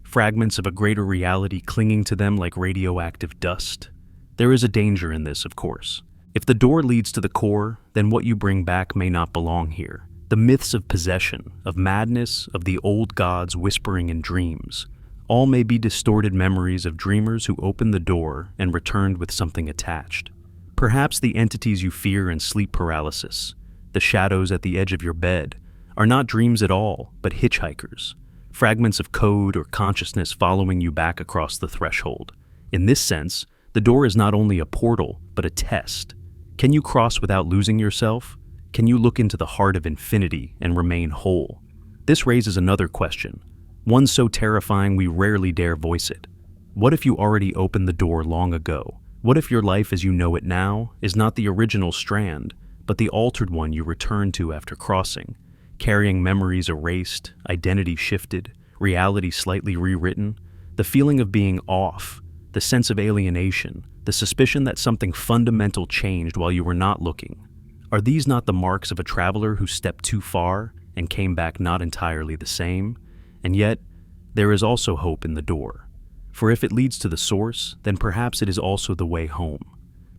fragments of a greater reality clinging to them like radioactive dust? There is a danger in this, of course. If the door leads to the core, then what you bring back may not belong here. The myths of possession, of madness, of the old gods whispering in dreams, all may be distorted memories of dreamers who opened the door and returned with something attached. Perhaps the entities you fear in sleep paralysis, the shadows at the edge of your bed, are not dreams at all, but hitchhikers, fragments of code or consciousness following you back across the threshold. In this sense, the door is not only a portal, but a test. Can you cross without losing yourself? Can you look into the heart of infinity and remain whole? This raises another question, one so terrifying we rarely dare voice it. What if you already opened the door long ago? What if your life as you know it now is not the original strand, but the altered one you return to after crossing, carrying memories erased, identity shifted, reality slightly rewritten, the feeling of being off, the sense of alienation, the suspicion that something fundamental changed while you were not looking? Are these not the marks of a traveler who stepped too far and came back not entirely the same? And yet, there is also hope in the door. For if it leads to the source, then perhaps it is also the way home.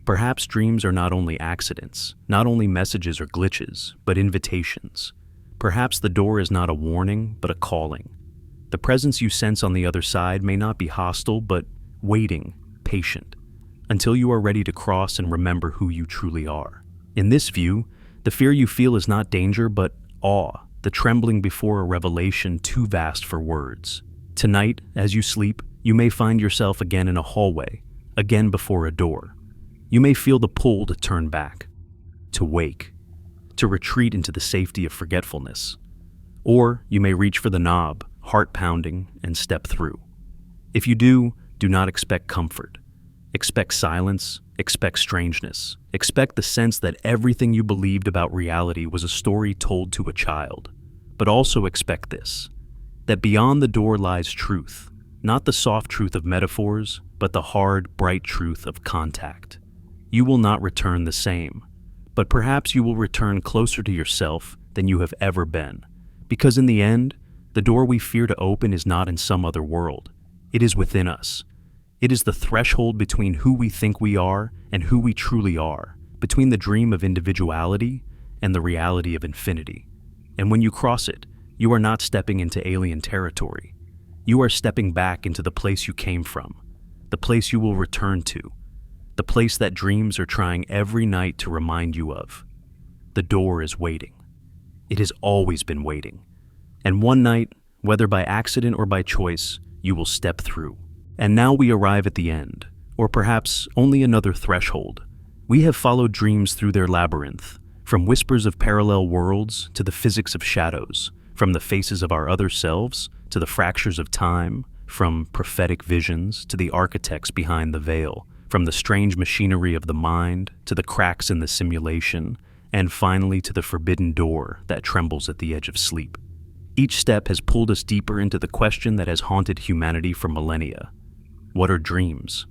Perhaps dreams are not only accidents, not only messages or glitches, but invitations. Perhaps the door is not a warning, but a calling. The presence you sense on the other side may not be hostile, but waiting, patient, until you are ready to cross and remember who you truly are. In this view, the fear you feel is not danger, but awe, the trembling before a revelation too vast for words. Tonight, as you sleep, you may find yourself again in a hallway, again before a door. You may feel the pull to turn back, to wake, to retreat into the safety of forgetfulness. Or you may reach for the knob, heart pounding, and step through. If you do not expect comfort. Expect silence, expect strangeness, expect the sense that everything you believed about reality was a story told to a child. But also expect this, that beyond the door lies truth, not the soft truth of metaphors, but the hard, bright truth of contact. You will not return the same, but perhaps you will return closer to yourself than you have ever been, because in the end, the door we fear to open is not in some other world. It is within us. It is the threshold between who we think we are and who we truly are, between the dream of individuality and the reality of infinity. And when you cross it, you are not stepping into alien territory. You are stepping back into the place you came from, the place you will return to, the place that dreams are trying every night to remind you of. The door is waiting. It has always been waiting. And one night, whether by accident or by choice, you will step through. And now we arrive at the end, or perhaps only another threshold. We have followed dreams through their labyrinth, from whispers of parallel worlds to the physics of shadows, from the faces of our other selves to the fractures of time, from prophetic visions to the architects behind the veil, from the strange machinery of the mind to the cracks in the simulation, and finally to the forbidden door that trembles at the edge of sleep. Each step has pulled us deeper into the question that has haunted humanity for millennia. What are dreams?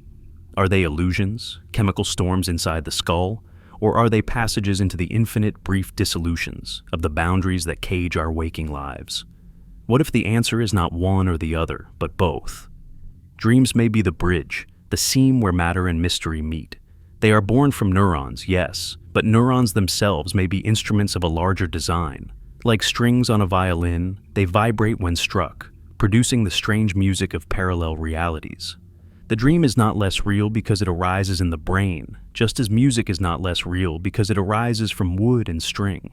Are they illusions, chemical storms inside the skull, or are they passages into the infinite brief dissolutions of the boundaries that cage our waking lives? What if the answer is not one or the other, but both? Dreams may be the bridge, the seam where matter and mystery meet. They are born from neurons, yes, but neurons themselves may be instruments of a larger design. Like strings on a violin, they vibrate when struck, producing the strange music of parallel realities. The dream is not less real because it arises in the brain, just as music is not less real because it arises from wood and string.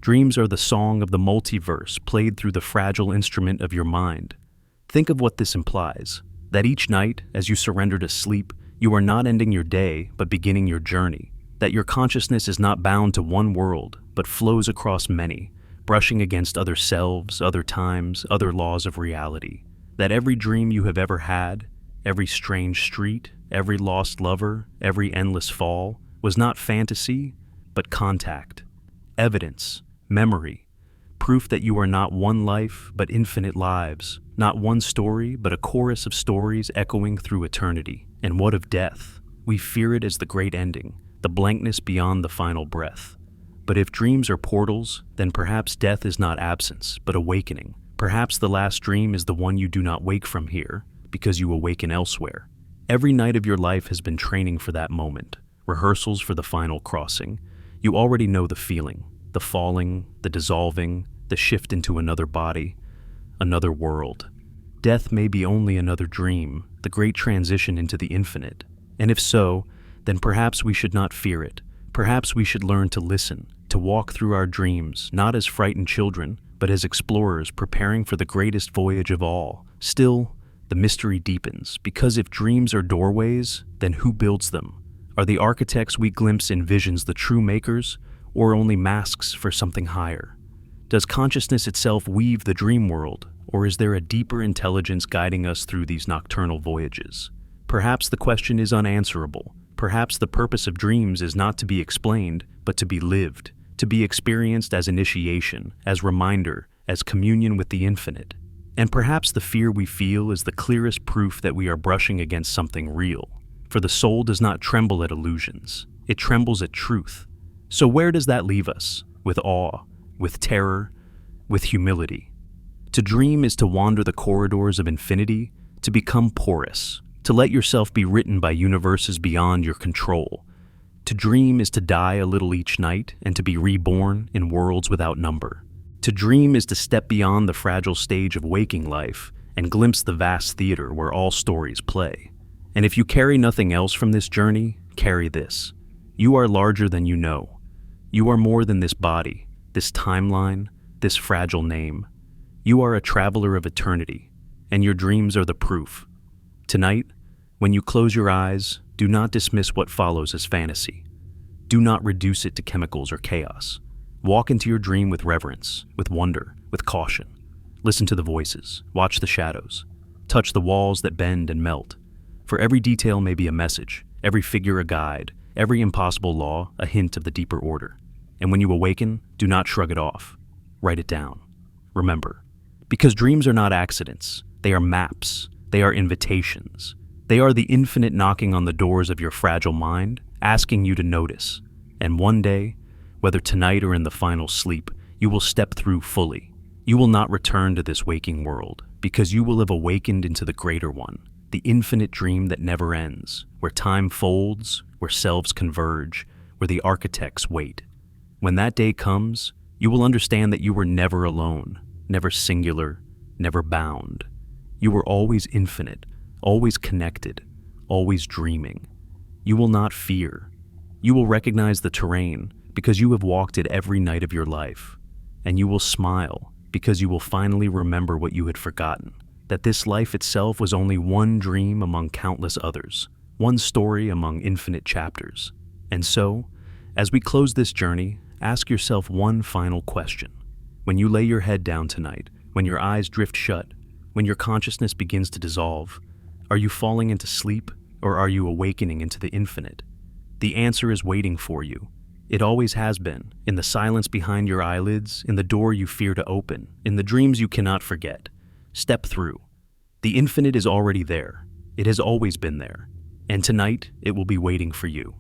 Dreams are the song of the multiverse played through the fragile instrument of your mind. Think of what this implies, that each night, as you surrender to sleep, you are not ending your day, but beginning your journey, that your consciousness is not bound to one world, but flows across many, brushing against other selves, other times, other laws of reality, that every dream you have ever had, every strange street, every lost lover, every endless fall, was not fantasy, but contact, evidence, memory, proof that you are not one life, but infinite lives, not one story, but a chorus of stories echoing through eternity. And what of death? We fear it as the great ending, the blankness beyond the final breath. But if dreams are portals, then perhaps death is not absence, but awakening. Perhaps the last dream is the one you do not wake from here, because you awaken elsewhere. Every night of your life has been training for that moment, rehearsals for the final crossing. You already know the feeling, the falling, the dissolving, the shift into another body, another world. Death may be only another dream, the great transition into the infinite. And if so, then perhaps we should not fear it. Perhaps we should learn to listen, to walk through our dreams, not as frightened children, but as explorers preparing for the greatest voyage of all. Still, the mystery deepens, because if dreams are doorways, then who builds them? Are the architects we glimpse in visions the true makers, or only masks for something higher? Does consciousness itself weave the dream world, or is there a deeper intelligence guiding us through these nocturnal voyages? Perhaps the question is unanswerable. Perhaps the purpose of dreams is not to be explained, but to be lived, to be experienced as initiation, as reminder, as communion with the infinite. And perhaps the fear we feel is the clearest proof that we are brushing against something real. For the soul does not tremble at illusions, it trembles at truth. So where does that leave us? With awe, with terror, with humility. To dream is to wander the corridors of infinity, to become porous, to let yourself be written by universes beyond your control. To dream is to die a little each night and to be reborn in worlds without number. To dream is to step beyond the fragile stage of waking life and glimpse the vast theater where all stories play. And if you carry nothing else from this journey, carry this. You are larger than you know. You are more than this body, this timeline, this fragile name. You are a traveler of eternity, and your dreams are the proof. Tonight, when you close your eyes, do not dismiss what follows as fantasy. Do not reduce it to chemicals or chaos. Walk into your dream with reverence, with wonder, with caution. Listen to the voices, watch the shadows, touch the walls that bend and melt. For every detail may be a message, every figure a guide, every impossible law a hint of the deeper order. And when you awaken, do not shrug it off. Write it down. Remember, because dreams are not accidents, they are maps, they are invitations. They are the infinite knocking on the doors of your fragile mind, asking you to notice. And one day, whether tonight or in the final sleep, you will step through fully. You will not return to this waking world, because you will have awakened into the greater one, the infinite dream that never ends, where time folds, where selves converge, where the architects wait. When that day comes, you will understand that you were never alone, never singular, never bound. You were always infinite, always connected, always dreaming. You will not fear. You will recognize the terrain because you have walked it every night of your life. And you will smile because you will finally remember what you had forgotten, that this life itself was only one dream among countless others, one story among infinite chapters. And so, as we close this journey, ask yourself one final question. When you lay your head down tonight, when your eyes drift shut, when your consciousness begins to dissolve, are you falling into sleep, or are you awakening into the infinite? The answer is waiting for you. It always has been, in the silence behind your eyelids, in the door you fear to open, in the dreams you cannot forget. Step through. The infinite is already there. It has always been there. And tonight, it will be waiting for you.